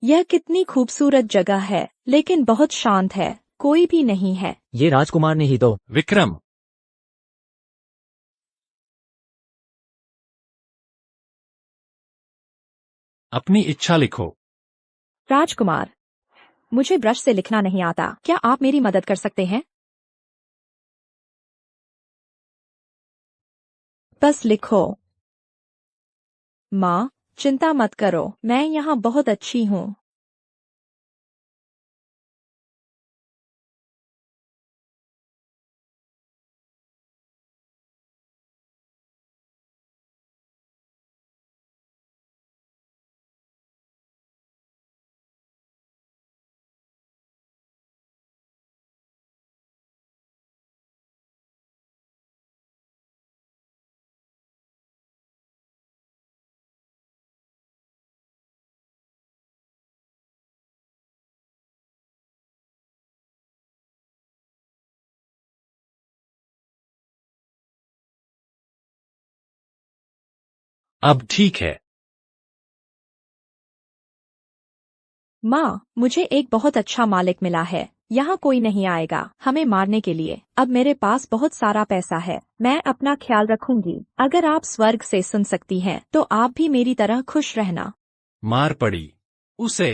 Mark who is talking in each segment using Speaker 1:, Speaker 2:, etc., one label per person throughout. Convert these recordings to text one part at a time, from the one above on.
Speaker 1: यह कितनी खूबसूरत जगह है, लेकिन बहुत शांत है, कोई भी नहीं है।
Speaker 2: ये राजकुमार ने ही तो।
Speaker 3: विक्रम, अपनी इच्छा लिखो।
Speaker 1: राजकुमार, मुझे ब्रश से लिखना नहीं आता, क्या आप मेरी मदद कर सकते हैं? बस लिखो। माँ, चिंता मत करो, मैं यहाँ बहुत अच्छी हूँ।
Speaker 3: अब ठीक है।
Speaker 1: माँ, मुझे एक बहुत अच्छा मालिक मिला है, यहाँ कोई नहीं आएगा हमें मारने के लिए। अब मेरे पास बहुत सारा पैसा है, मैं अपना ख्याल रखूंगी। अगर आप स्वर्ग से सुन सकती हैं, तो आप भी मेरी तरह खुश रहना।
Speaker 3: मार पड़ी उसे।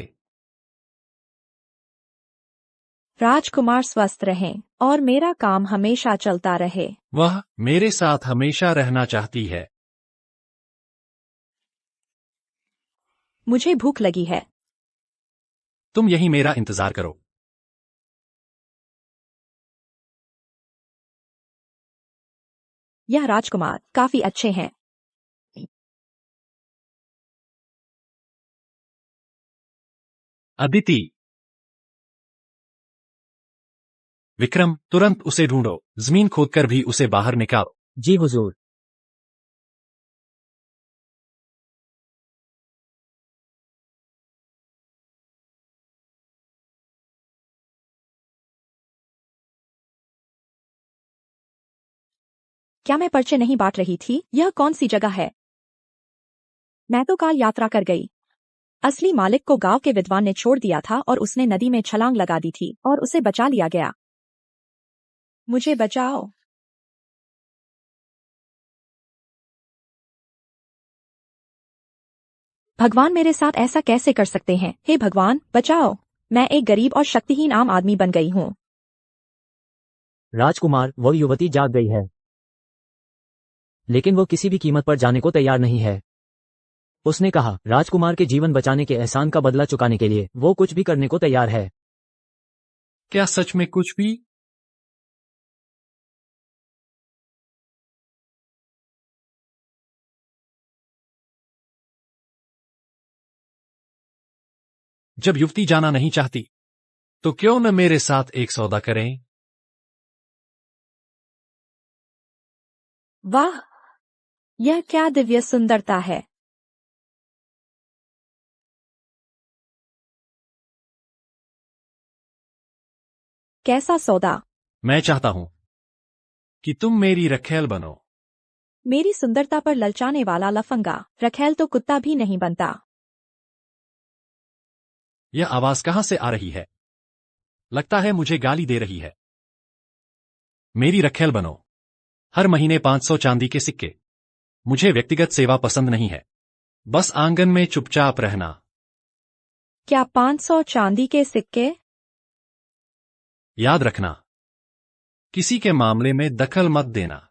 Speaker 1: राजकुमार स्वस्थ रहें और मेरा काम हमेशा चलता रहे।
Speaker 3: वह मेरे साथ हमेशा रहना चाहती है।
Speaker 1: मुझे भूख लगी है।
Speaker 3: तुम यही मेरा इंतजार करो।
Speaker 1: यह राजकुमार काफी अच्छे हैं।
Speaker 3: अदिति, विक्रम, तुरंत उसे ढूंढो, जमीन खोदकर भी उसे बाहर निकालो।
Speaker 2: जी हुजूर।
Speaker 1: क्या मैं पर्चे नहीं बांट रही थी? यह कौन सी जगह है? मैं तो काल यात्रा कर गई। असली मालिक को गांव के विद्वान ने छोड़ दिया था और उसने नदी में छलांग लगा दी थी और उसे बचा लिया गया। मुझे बचाओ। भगवान मेरे साथ ऐसा कैसे कर सकते हैं? हे भगवान, बचाओ। मैं एक गरीब और शक्तिहीन आम आदमी बन गई हूँ।
Speaker 2: राजकुमार, वो युवती जाग गई है, लेकिन वो किसी भी कीमत पर जाने को तैयार नहीं है। उसने कहा, राजकुमार के जीवन बचाने के एहसान का बदला चुकाने के लिए वो कुछ भी करने को तैयार है।
Speaker 3: क्या सच में कुछ भी? जब युवती जाना नहीं चाहती, तो क्यों न मेरे साथ एक सौदा करें?
Speaker 1: वाह, यह क्या दिव्य सुंदरता है। कैसा सौदा?
Speaker 3: मैं चाहता हूं कि तुम मेरी रखेल बनो।
Speaker 1: मेरी सुंदरता पर ललचाने वाला लफंगा रखेल तो कुत्ता भी नहीं बनता।
Speaker 3: यह आवाज कहां से आ रही है? लगता है मुझे गाली दे रही है। मेरी रखेल बनो। हर महीने 500 चांदी के सिक्के। मुझे व्यक्तिगत सेवा पसंद नहीं है, बस आंगन में चुपचाप रहना।
Speaker 1: क्या 500 चांदी के सिक्के?
Speaker 3: याद रखना, किसी के मामले में दखल मत देना।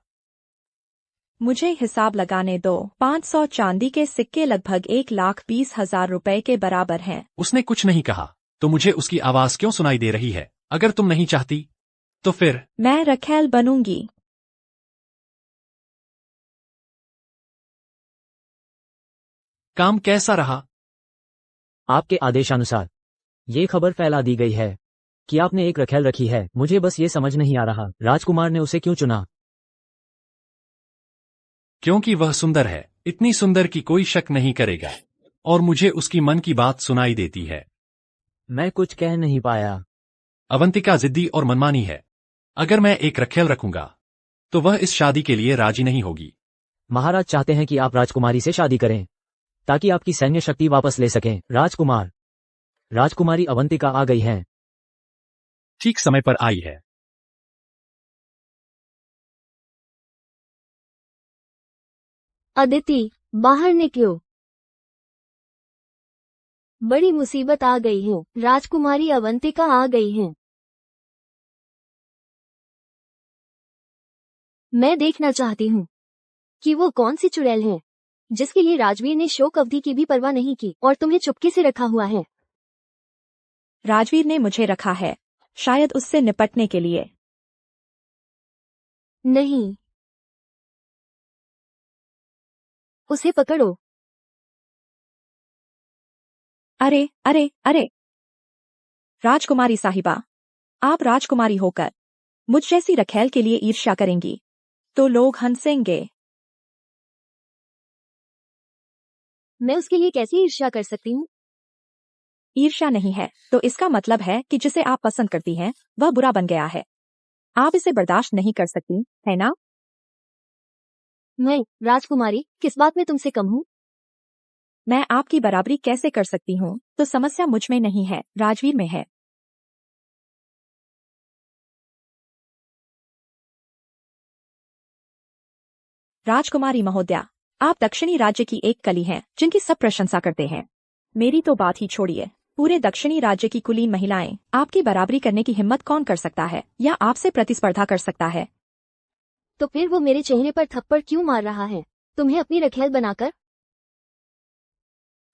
Speaker 1: मुझे हिसाब लगाने दो। 500 चांदी के सिक्के लगभग 1,20,000 रुपए के बराबर हैं।
Speaker 3: उसने कुछ नहीं कहा, तो मुझे उसकी आवाज क्यों सुनाई दे रही है? अगर तुम नहीं चाहती, तो फिर
Speaker 1: मैं रखेल बनूंगी।
Speaker 3: काम कैसा रहा?
Speaker 2: आपके आदेशानुसार ये खबर फैला दी गई है कि आपने एक रखेल रखी है। मुझे बस ये समझ नहीं आ रहा, राजकुमार ने उसे क्यों चुना?
Speaker 3: क्योंकि वह सुंदर है, इतनी सुंदर कि कोई शक नहीं करेगा, और मुझे उसकी मन की बात सुनाई देती है।
Speaker 2: मैं कुछ कह नहीं पाया।
Speaker 3: अवंतिका जिद्दी और मनमानी है। अगर मैं एक रखेल रखूंगा, तो वह इस शादी के लिए राजी नहीं होगी।
Speaker 2: महाराज चाहते हैं कि आप राजकुमारी से शादी करें ताकि आपकी सैन्य शक्ति वापस ले सकें। राजकुमार, राजकुमारी अवंतिका आ गई हैं।
Speaker 3: ठीक समय पर आई है।
Speaker 4: अदिति, बाहर निकलो। बड़ी मुसीबत आ गई है, राजकुमारी अवंतिका आ गई हैं। मैं देखना चाहती हूँ कि वो कौन सी चुड़ैल है जिसके लिए राजवीर ने शोक अवधि की भी परवाह नहीं की और तुम्हें चुपके से रखा हुआ है।
Speaker 1: राजवीर ने मुझे रखा है, शायद उससे निपटने के लिए।
Speaker 4: नहीं, उसे पकड़ो।
Speaker 1: अरे अरे अरे, राजकुमारी साहिबा, आप राजकुमारी होकर मुझ जैसी रखैल के लिए ईर्ष्या करेंगी तो लोग हंसेंगे।
Speaker 4: मैं उसके लिए कैसे ईर्ष्या कर सकती हूँ?
Speaker 1: ईर्ष्या नहीं है तो इसका मतलब है कि जिसे आप पसंद करती हैं वह बुरा बन गया है। आप इसे बर्दाश्त नहीं कर सकती, है ना?
Speaker 4: मैं राजकुमारी किस बात में तुमसे कम हूँ?
Speaker 1: मैं आपकी बराबरी कैसे कर सकती हूँ? तो समस्या मुझ में नहीं है, राजवीर में है। राजकुमारी महोदया, आप दक्षिणी राज्य की एक कली हैं जिनकी सब प्रशंसा करते हैं। मेरी तो बात ही छोड़िए, पूरे दक्षिणी राज्य की कुलीन महिलाएं आपकी बराबरी करने की हिम्मत कौन कर सकता है या आपसे प्रतिस्पर्धा कर सकता है?
Speaker 4: तो फिर वो मेरे चेहरे पर थप्पड़ क्यों मार रहा है, तुम्हें अपनी रखैल बनाकर?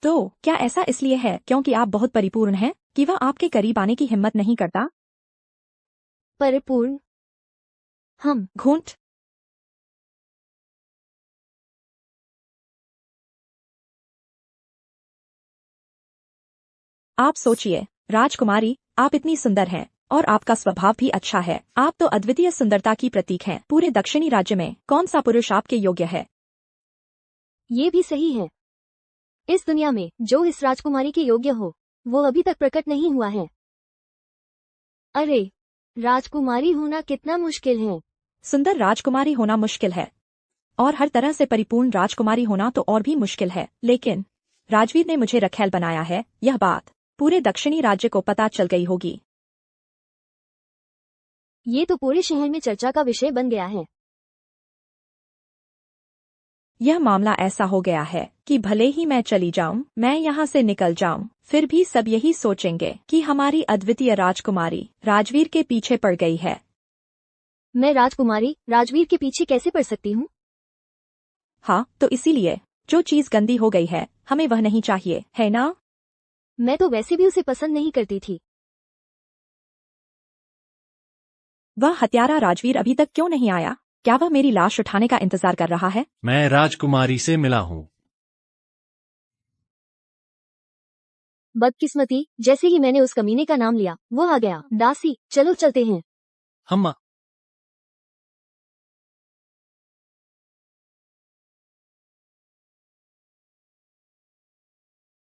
Speaker 1: तो क्या ऐसा इसलिए है क्योंकि आप बहुत परिपूर्ण हैं कि वह आपके करीब आने की हिम्मत नहीं करता?
Speaker 4: परिपूर्ण? हम
Speaker 1: घूंट। आप सोचिए, राजकुमारी, आप इतनी सुंदर हैं और आपका स्वभाव भी अच्छा है। आप तो अद्वितीय सुंदरता की प्रतीक हैं। पूरे दक्षिणी राज्य में कौन सा पुरुष आपके योग्य है?
Speaker 4: ये भी सही है। इस दुनिया में जो इस राजकुमारी के योग्य हो वो अभी तक प्रकट नहीं हुआ है। अरे, राजकुमारी होना कितना मुश्किल है।
Speaker 1: सुंदर राजकुमारी होना मुश्किल है और हर तरह से परिपूर्ण राजकुमारी होना तो और भी मुश्किल है। लेकिन राजवीर ने मुझे रखैल बनाया है, यह बात पूरे दक्षिणी राज्य को पता चल गई होगी।
Speaker 4: ये तो पूरे शहर में चर्चा का विषय बन गया है।
Speaker 1: यह मामला ऐसा हो गया है कि भले ही मैं चली जाऊं, मैं यहाँ से निकल जाऊं, फिर भी सब यही सोचेंगे कि हमारी अद्वितीय राजकुमारी राजवीर के पीछे पड़ गई है।
Speaker 4: मैं राजकुमारी राजवीर के पीछे कैसे पड़ सकती हूँ?
Speaker 1: हाँ, तो इसीलिए जो चीज गंदी हो गई है हमें वह नहीं चाहिए, है ना?
Speaker 4: मैं तो वैसे भी उसे पसंद नहीं करती थी।
Speaker 1: वह हत्यारा राजवीर अभी तक क्यों नहीं आया? क्या वह मेरी लाश उठाने का इंतजार कर रहा है?
Speaker 3: मैं राजकुमारी से मिला हूँ।
Speaker 4: बदकिस्मती, जैसे ही मैंने उस कमीने का नाम लिया वो आ गया। दासी, चलो चलते हैं।
Speaker 3: हम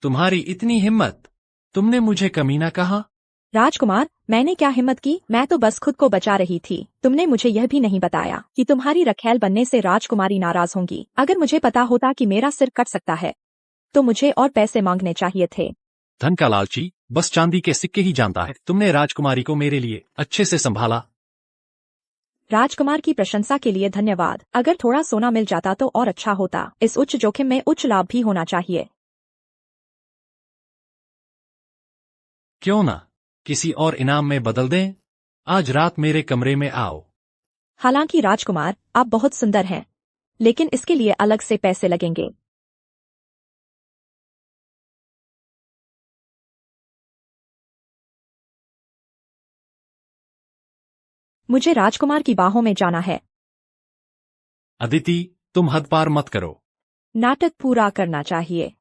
Speaker 3: तुम्हारी इतनी हिम्मत, तुमने मुझे कमीना कहा?
Speaker 1: राजकुमार, मैंने क्या हिम्मत की? मैं तो बस खुद को बचा रही थी। तुमने मुझे यह भी नहीं बताया कि तुम्हारी रखैल बनने से राजकुमारी नाराज होंगी। अगर मुझे पता होता कि मेरा सिर कट सकता है तो मुझे और पैसे मांगने चाहिए थे।
Speaker 3: धन का लालची बस चांदी के सिक्के ही जानता है। तुमने राजकुमारी को मेरे लिए अच्छे से संभाला।
Speaker 1: राजकुमार की प्रशंसा के लिए धन्यवाद। अगर थोड़ा सोना मिल जाता तो और अच्छा होता। इस उच्च जोखिम में उच्च लाभ भी होना चाहिए।
Speaker 3: क्यों ना किसी और इनाम में बदल दें? आज रात मेरे कमरे में आओ।
Speaker 1: हालांकि राजकुमार, आप बहुत सुंदर हैं, लेकिन इसके लिए अलग से पैसे लगेंगे। मुझे राजकुमार की बाहों में जाना है।
Speaker 3: अदिति, तुम हद पार मत करो।
Speaker 1: नाटक पूरा करना चाहिए।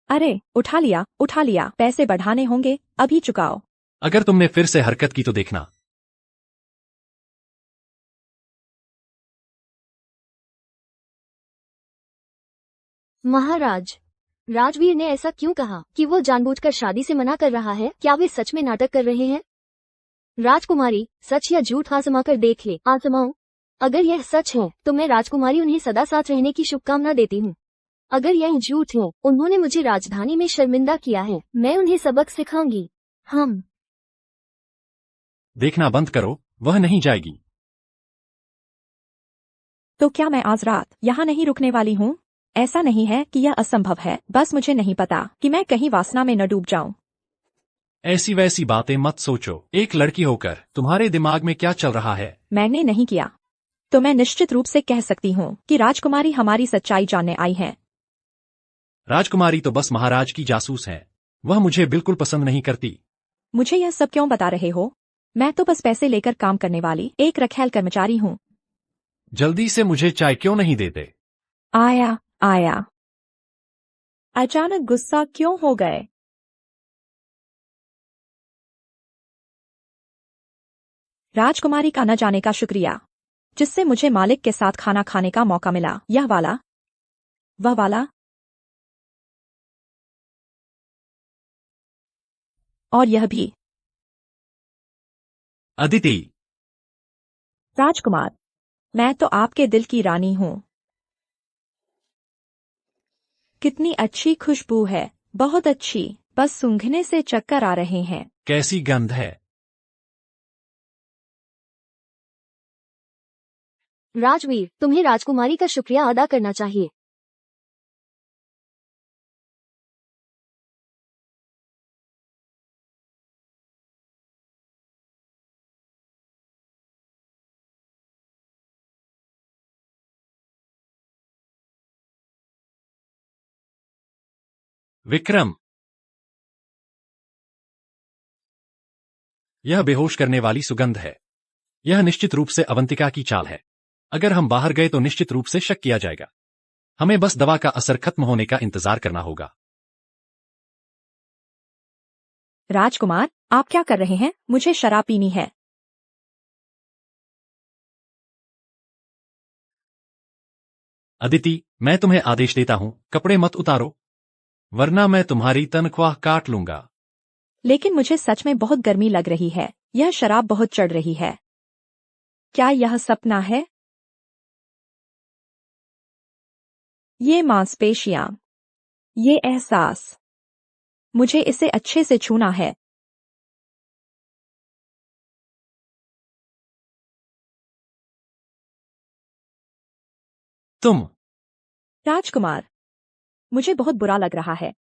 Speaker 1: अरे, उठा लिया, पैसे बढ़ाने होंगे, अभी चुकाओ।
Speaker 3: अगर तुमने फिर से हरकत की तो देखना।
Speaker 4: महाराज, राजवीर ने ऐसा क्यों कहा कि वो जानबूझकर शादी से मना कर रहा है? क्या वे सच में नाटक कर रहे हैं? राजकुमारी, सच या झूठ आजमा कर देख ले। आजमाओ। अगर यह सच है तो मैं राजकुमारी उन्हें सदा साथ रहने की शुभकामना देती हूँ। अगर यह झूठ है, उन्होंने मुझे राजधानी में शर्मिंदा किया है, मैं उन्हें सबक सिखाऊंगी। हम
Speaker 3: देखना बंद करो, वह नहीं जाएगी।
Speaker 1: तो क्या मैं आज रात यहाँ नहीं रुकने वाली हूँ? ऐसा नहीं है कि यह असंभव है, बस मुझे नहीं पता कि मैं कहीं वासना में न डूब जाऊं।
Speaker 3: ऐसी वैसी बातें मत सोचो। एक लड़की होकर तुम्हारे दिमाग में क्या चल रहा है?
Speaker 1: मैंने नहीं किया। तो मैं निश्चित रूप से कह सकती हूँ कि राजकुमारी हमारी सच्चाई जानने आई है।
Speaker 3: राजकुमारी तो बस महाराज की जासूस है। वह मुझे बिल्कुल पसंद नहीं करती।
Speaker 1: मुझे यह सब क्यों बता रहे हो? मैं तो बस पैसे लेकर काम करने वाली एक रखैल कर्मचारी हूँ।
Speaker 3: जल्दी से मुझे चाय क्यों नहीं देते?
Speaker 1: आया आया। अचानक गुस्सा क्यों हो गए? राजकुमारी का न जाने का शुक्रिया, जिससे मुझे मालिक के साथ खाना खाने का मौका मिला। यह वाला, वह वाला और यह भी।
Speaker 3: अदिति,
Speaker 1: राजकुमार, मैं तो आपके दिल की रानी हूँ। कितनी अच्छी खुशबू है, बहुत अच्छी, बस सूंघने से चक्कर आ रहे हैं।
Speaker 3: कैसी गंध है।
Speaker 4: राजवीर, तुम्हें राजकुमारी का शुक्रिया अदा करना चाहिए।
Speaker 3: विक्रम, यह बेहोश करने वाली सुगंध है। यह निश्चित रूप से अवंतिका की चाल है। अगर हम बाहर गए तो निश्चित रूप से शक किया जाएगा। हमें बस दवा का असर खत्म होने का इंतजार करना होगा।
Speaker 1: राजकुमार, आप क्या कर रहे हैं? मुझे शराब पीनी है।
Speaker 3: अदिति, मैं तुम्हें आदेश देता हूं, कपड़े मत उतारो, वरना मैं तुम्हारी तनख्वाह काट लूंगा।
Speaker 1: लेकिन मुझे सच में बहुत गर्मी लग रही है। यह शराब बहुत चढ़ रही है। क्या यह सपना है? ये मांसपेशियां, ये एहसास, मुझे इसे अच्छे से छूना है।
Speaker 3: तुम।
Speaker 1: राजकुमार, मुझे बहुत बुरा लग रहा है।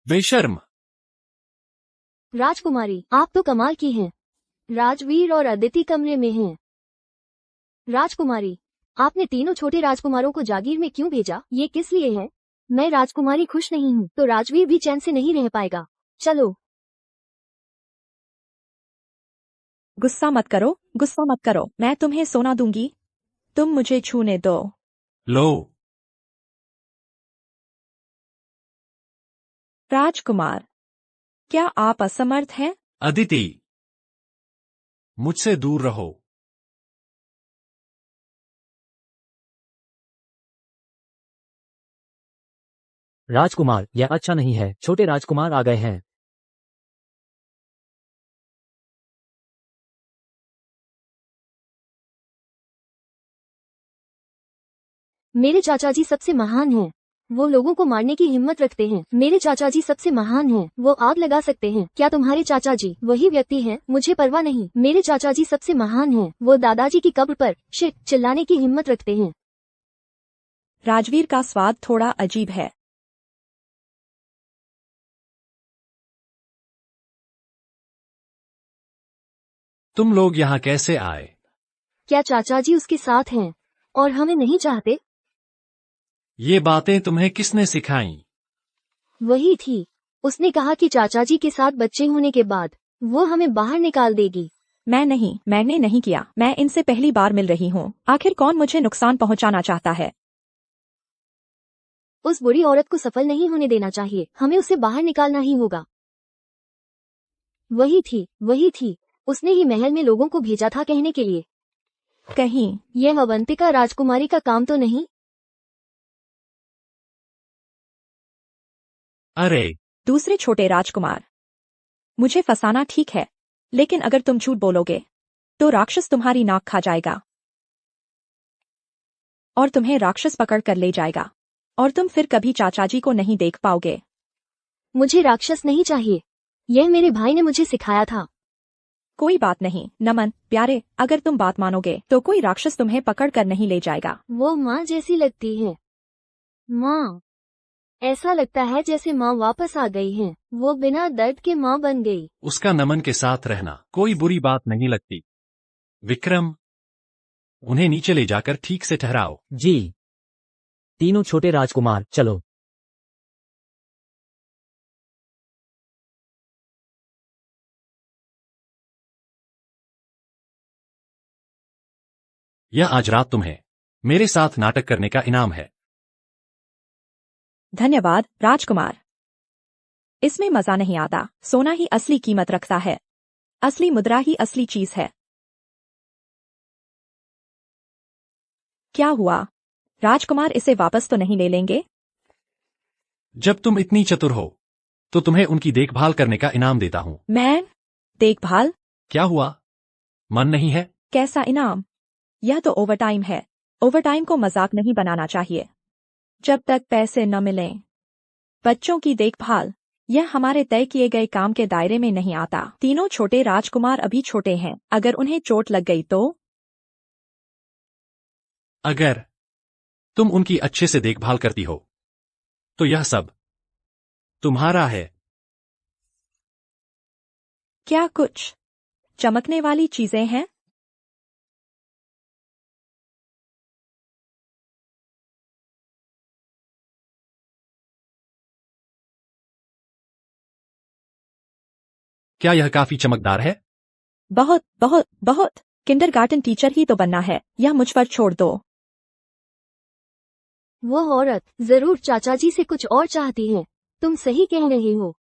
Speaker 3: बेशर्म।
Speaker 4: राजकुमारी, आप तो कमाल की हैं। राजवीर और अदिति कमरे में हैं। राजकुमारी, आपने तीनों छोटे राजकुमारों को जागीर में क्यों भेजा? ये किस लिए है? मैं राजकुमारी खुश नहीं हूँ तो राजवीर भी चैन से नहीं रह पाएगा। चलो।
Speaker 1: गुस्सा मत करो, गुस्सा मत करो। मैं तुम्हें सोना दूंगी। तुम मुझे छूने दो।
Speaker 3: लो।
Speaker 1: राजकुमार, क्या आप असमर्थ हैं?
Speaker 3: अदिति, मुझसे दूर रहो।
Speaker 2: राजकुमार, यह अच्छा नहीं है। छोटे राजकुमार आ गए हैं।
Speaker 4: मेरे चाचा जी सबसे महान हैं। वो लोगों को मारने की हिम्मत रखते हैं। मेरे चाचा जी सबसे महान हैं। वो आग लगा सकते हैं। क्या तुम्हारे चाचा जी वही व्यक्ति हैं? मुझे परवाह नहीं। मेरे चाचा जी सबसे महान हैं। वो दादाजी की कब्र पर शिट चिल्लाने की हिम्मत रखते हैं।
Speaker 1: राजवीर का स्वाद थोड़ा अजीब है।
Speaker 3: तुम लोग यहाँ कैसे आए?
Speaker 4: क्या चाचा जी उसके साथ हैं और हमें नहीं चाहते?
Speaker 3: ये बातें तुम्हें किसने सिखाई?
Speaker 4: वही थी। उसने कहा कि चाचा जी के साथ बच्चे होने के बाद वो हमें बाहर निकाल देगी।
Speaker 1: मैंने नहीं किया। मैं इनसे पहली बार मिल रही हूँ। आखिर कौन मुझे नुकसान पहुँचाना चाहता है?
Speaker 4: उस बुरी औरत को सफल नहीं होने देना चाहिए। हमें उसे बाहर निकालना ही होगा। वही थी। उसने ही महल में लोगों को भेजा था कहने के लिए
Speaker 1: कहीं
Speaker 4: यह अवंतिका राजकुमारी का काम तो नहीं?
Speaker 3: अरे,
Speaker 1: दूसरे छोटे राजकुमार, मुझे फंसाना ठीक है, लेकिन अगर तुम झूठ बोलोगे तो राक्षस तुम्हारी नाक खा जाएगा और तुम्हें राक्षस पकड़ कर ले जाएगा और तुम फिर कभी चाचा जी को नहीं देख पाओगे।
Speaker 4: मुझे राक्षस नहीं चाहिए, यह मेरे भाई ने मुझे सिखाया था।
Speaker 1: कोई बात नहीं नमन प्यारे, अगर तुम बात मानोगे तो कोई राक्षस तुम्हें पकड़ कर नहीं ले जाएगा।
Speaker 4: वो माँ जैसी लगती है। माँ, ऐसा लगता है जैसे माँ वापस आ गई है। वो बिना दर्द के माँ बन गई।
Speaker 3: उसका नमन के साथ रहना कोई बुरी बात नहीं लगती। विक्रम, उन्हें नीचे ले जाकर ठीक से ठहराओ।
Speaker 2: जी। तीनों छोटे राजकुमार चलो।
Speaker 3: यह आज रात तुम्हें मेरे साथ नाटक करने का इनाम है।
Speaker 1: धन्यवाद राजकुमार। इसमें मजा नहीं आता, सोना ही असली कीमत रखता है, असली मुद्रा ही असली चीज है। क्या हुआ राजकुमार, इसे वापस तो नहीं ले लेंगे?
Speaker 3: जब तुम इतनी चतुर हो तो तुम्हें उनकी देखभाल करने का इनाम देता हूँ।
Speaker 1: मैं देखभाल?
Speaker 3: क्या हुआ, मन नहीं है?
Speaker 1: कैसा इनाम? यह तो ओवरटाइम है। ओवरटाइम को मजाक नहीं बनाना चाहिए। जब तक पैसे न मिलें। बच्चों की देखभाल, यह हमारे तय किए गए काम के दायरे में नहीं आता। तीनों छोटे राजकुमार अभी छोटे हैं, अगर उन्हें चोट लग गई तो?
Speaker 3: अगर तुम उनकी अच्छे से देखभाल करती हो तो यह सब तुम्हारा है।
Speaker 1: क्या कुछ चमकने वाली चीजें हैं?
Speaker 3: क्या यह काफी चमकदार है?
Speaker 1: बहुत बहुत बहुत। किंडरगार्टन टीचर ही तो बनना है, यह मुझ पर छोड़ दो।
Speaker 4: वो औरत जरूर चाचा जी से कुछ और चाहती है। तुम सही कह रहे हो।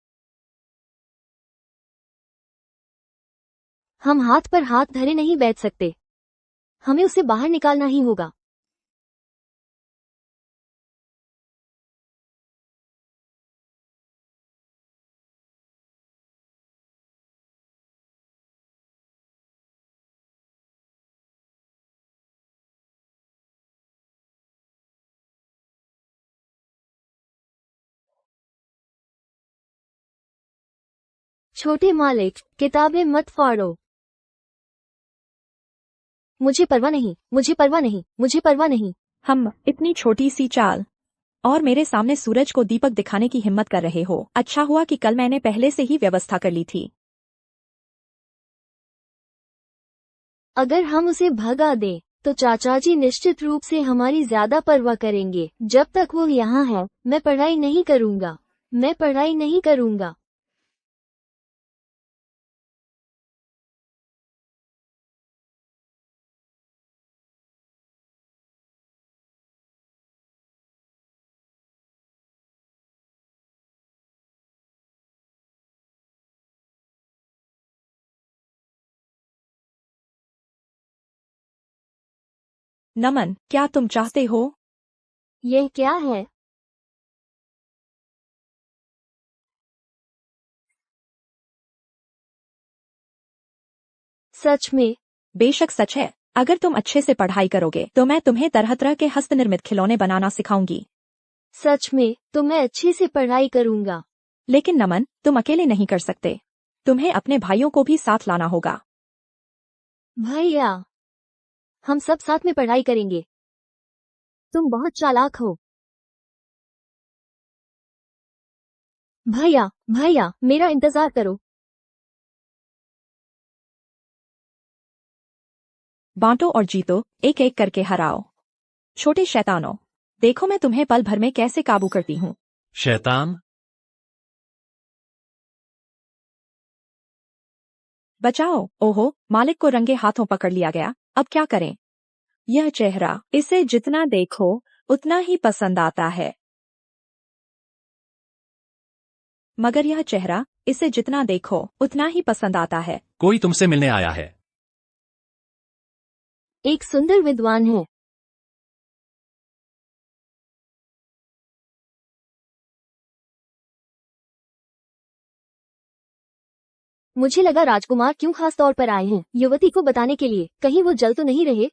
Speaker 4: हम हाथ पर हाथ धरे नहीं बैठ सकते। हमें उसे बाहर निकालना ही होगा। छोटे मालिक, किताबें मत फाड़ो। मुझे परवाह नहीं, मुझे परवाह नहीं, मुझे परवाह नहीं।
Speaker 1: हम इतनी छोटी सी चाल और मेरे सामने सूरज को दीपक दिखाने की हिम्मत कर रहे हो। अच्छा हुआ कि कल मैंने पहले से ही व्यवस्था कर ली थी।
Speaker 4: अगर हम उसे भगा दें तो चाचा जी निश्चित रूप से हमारी ज्यादा परवाह करेंगे। जब तक वो यहाँ है, मैं पढ़ाई नहीं करूँगा। मैं पढ़ाई नहीं करूँगा।
Speaker 1: नमन, क्या तुम चाहते हो?
Speaker 4: यह क्या है? सच में?
Speaker 1: बेशक सच है। अगर तुम अच्छे से पढ़ाई करोगे तो मैं तुम्हें तरह तरह के हस्तनिर्मित खिलौने बनाना सिखाऊंगी।
Speaker 4: सच में तो मैं अच्छे से पढ़ाई करूँगा।
Speaker 1: लेकिन नमन, तुम अकेले नहीं कर सकते, तुम्हें अपने भाइयों को भी साथ लाना होगा।
Speaker 4: भैया, हम सब साथ में पढ़ाई करेंगे। तुम बहुत चालाक हो। भैया, भैया, मेरा इंतजार करो।
Speaker 1: बांटो और जीतो, एक एक करके हराओ। छोटे शैतानों, देखो मैं तुम्हें पल भर में कैसे काबू करती हूँ।
Speaker 3: शैतान,
Speaker 1: बचाओ। ओहो, मालिक को रंगे हाथों पकड़ लिया गया। अब क्या करें? यह चेहरा, इसे जितना देखो उतना ही पसंद आता है। मगर यह चेहरा, इसे जितना देखो उतना ही पसंद आता है।
Speaker 3: कोई तुमसे मिलने आया है।
Speaker 4: एक सुंदर विद्वान है। मुझे लगा राजकुमार क्यों खास तौर पर आए हैं युवती को बताने के लिए, कहीं वो जल तो नहीं रहे।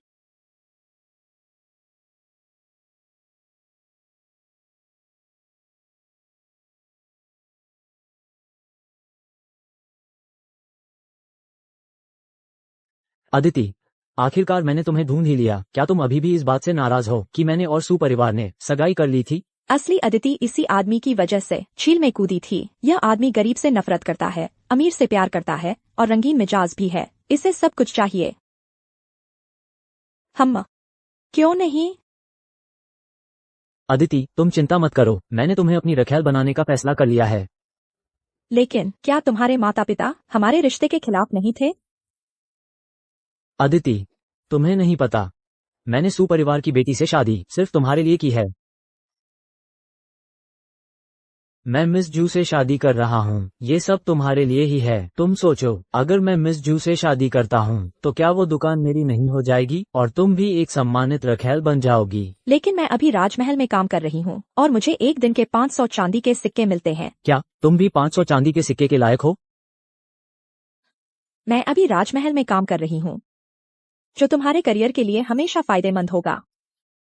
Speaker 2: अदिति, आखिरकार मैंने तुम्हें ढूंढ ही लिया। क्या तुम अभी भी इस बात से नाराज हो कि मैंने और सुपरिवार ने सगाई कर ली थी?
Speaker 1: असली अदिति इसी आदमी की वजह से झील में कूदी थी। यह आदमी गरीब से नफरत करता है, अमीर से प्यार करता है और रंगीन मिजाज भी है। इसे सब कुछ चाहिए। हम क्यों नहीं?
Speaker 2: अदिति, तुम चिंता मत करो, मैंने तुम्हें अपनी रखैल बनाने का फैसला कर लिया है।
Speaker 1: लेकिन क्या तुम्हारे माता पिता हमारे रिश्ते के खिलाफ नहीं थे?
Speaker 2: अदिति, तुम्हें नहीं पता, मैंने सुपरिवार की बेटी से शादी सिर्फ तुम्हारे लिए की है। मैं मिस जू से शादी कर रहा हूँ, ये सब तुम्हारे लिए ही है। तुम सोचो, अगर मैं मिस जू से शादी करता हूँ तो क्या वो दुकान मेरी नहीं हो जाएगी और तुम भी एक सम्मानित रखैल बन जाओगी?
Speaker 1: लेकिन मैं अभी राजमहल में काम कर रही हूँ और मुझे एक दिन के 500 चांदी के सिक्के मिलते हैं।
Speaker 2: क्या तुम भी 500 चांदी के सिक्के के लायक हो?
Speaker 1: मैं अभी राजमहल में काम कर रही हूँ, जो तुम्हारे करियर के लिए हमेशा फायदेमंद होगा।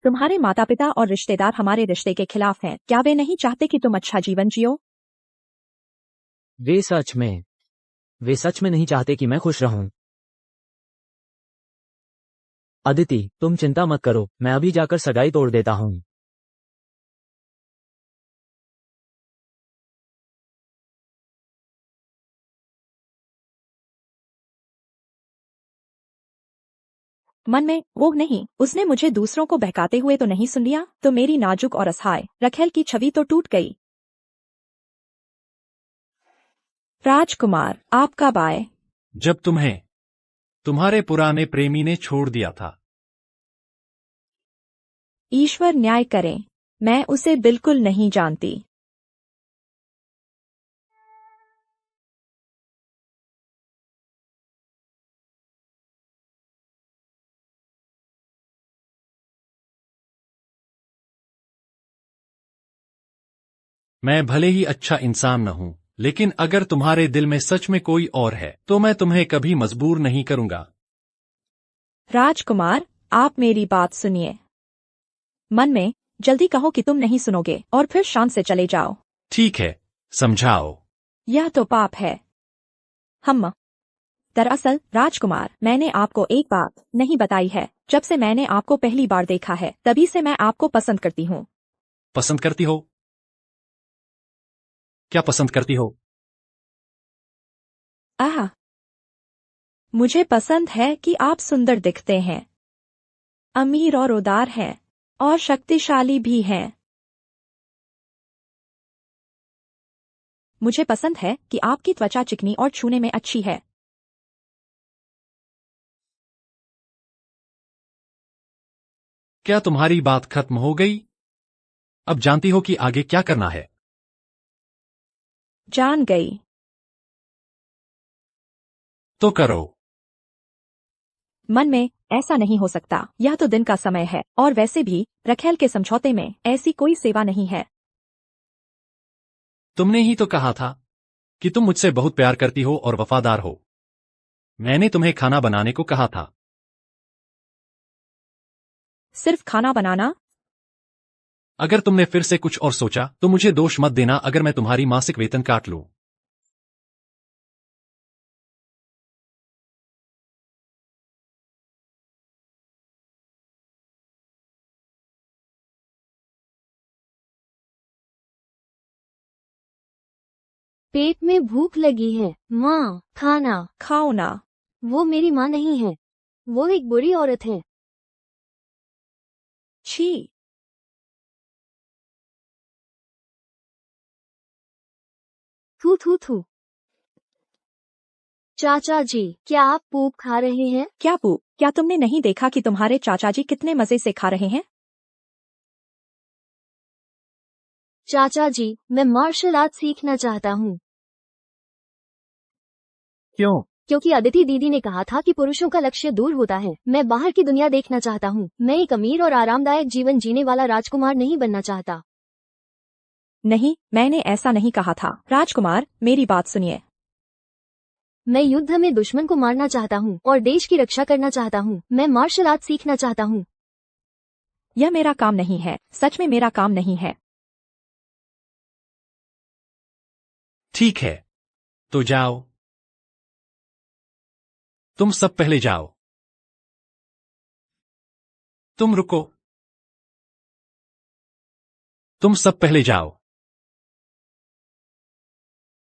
Speaker 1: तुम्हारे माता पिता और रिश्तेदार हमारे रिश्ते के खिलाफ हैं। क्या वे नहीं चाहते कि तुम अच्छा जीवन जियो?
Speaker 2: वे सच में नहीं चाहते कि मैं खुश रहूं। अदिति, तुम चिंता मत करो, मैं अभी जाकर सगाई तोड़ देता हूँ।
Speaker 1: मन में वो नहीं, उसने मुझे दूसरों को बहकाते हुए तो नहीं सुन लिया, तो मेरी नाजुक और असहाय रखेल की छवि तो टूट गई। राजकुमार, आप कब आए?
Speaker 3: जब तुम्हें तुम्हारे पुराने प्रेमी ने छोड़ दिया था।
Speaker 1: ईश्वर न्याय करें, मैं उसे बिल्कुल नहीं जानती।
Speaker 3: मैं भले ही अच्छा इंसान न हूं, लेकिन अगर तुम्हारे दिल में सच में कोई और है तो मैं तुम्हें कभी मजबूर नहीं करूंगा।
Speaker 1: राजकुमार, आप मेरी बात सुनिए। मन में जल्दी कहो कि तुम नहीं सुनोगे और फिर शांत से चले जाओ।
Speaker 3: ठीक है, समझाओ।
Speaker 1: यह तो पाप है। हम दरअसल राजकुमार, मैंने आपको एक बात नहीं बताई है। जब से मैंने आपको पहली बार देखा है तभी से मैं आपको पसंद करती हूँ।
Speaker 3: पसंद करती हो? क्या पसंद करती हो?
Speaker 1: आह, मुझे पसंद है कि आप सुंदर दिखते हैं, अमीर और उदार हैं और शक्तिशाली भी हैं। मुझे पसंद है कि आपकी त्वचा चिकनी और छूने में अच्छी है।
Speaker 3: क्या तुम्हारी बात खत्म हो गई? अब जानती हो कि आगे क्या करना है?
Speaker 1: जान गई।
Speaker 3: तो करो।
Speaker 1: मन में ऐसा नहीं हो सकता, यह तो दिन का समय है और वैसे भी रखेल के समझौते में ऐसी कोई सेवा नहीं है।
Speaker 3: तुमने ही तो कहा था कि तुम मुझसे बहुत प्यार करती हो और वफादार हो। मैंने तुम्हें खाना बनाने को कहा था।
Speaker 1: सिर्फ खाना बनाना?
Speaker 3: अगर तुमने फिर से कुछ और सोचा तो मुझे दोष मत देना अगर मैं तुम्हारी मासिक वेतन काट लूं।
Speaker 4: पेट में भूख लगी है माँ, खाना।
Speaker 1: खाओ ना।
Speaker 4: वो मेरी माँ नहीं है, वो एक बुरी औरत है।
Speaker 1: छी।
Speaker 4: थू थू थू। चाचा जी, क्या आप पूप खा रहे हैं?
Speaker 1: क्या पू, क्या तुमने नहीं देखा कि तुम्हारे चाचा जी कितने मजे से खा रहे हैं?
Speaker 4: चाचा जी, मैं मार्शल आर्ट सीखना चाहता हूँ।
Speaker 3: क्यों?
Speaker 4: क्योंकि अदिति दीदी ने कहा था कि पुरुषों का लक्ष्य दूर होता है। मैं बाहर की दुनिया देखना चाहता हूँ। मैं एक अमीर और आरामदायक जीवन जीने वाला राजकुमार नहीं बनना चाहता।
Speaker 1: नहीं, मैंने ऐसा नहीं कहा था। राजकुमार, मेरी बात सुनिए।
Speaker 4: मैं युद्ध में दुश्मन को मारना चाहता हूँ और देश की रक्षा करना चाहता हूँ। मैं मार्शल आर्ट सीखना चाहता हूँ।
Speaker 1: यह मेरा काम नहीं है, सच में मेरा काम नहीं है।
Speaker 3: ठीक है, तो जाओ। तुम सब पहले जाओ। तुम रुको। तुम सब पहले जाओ।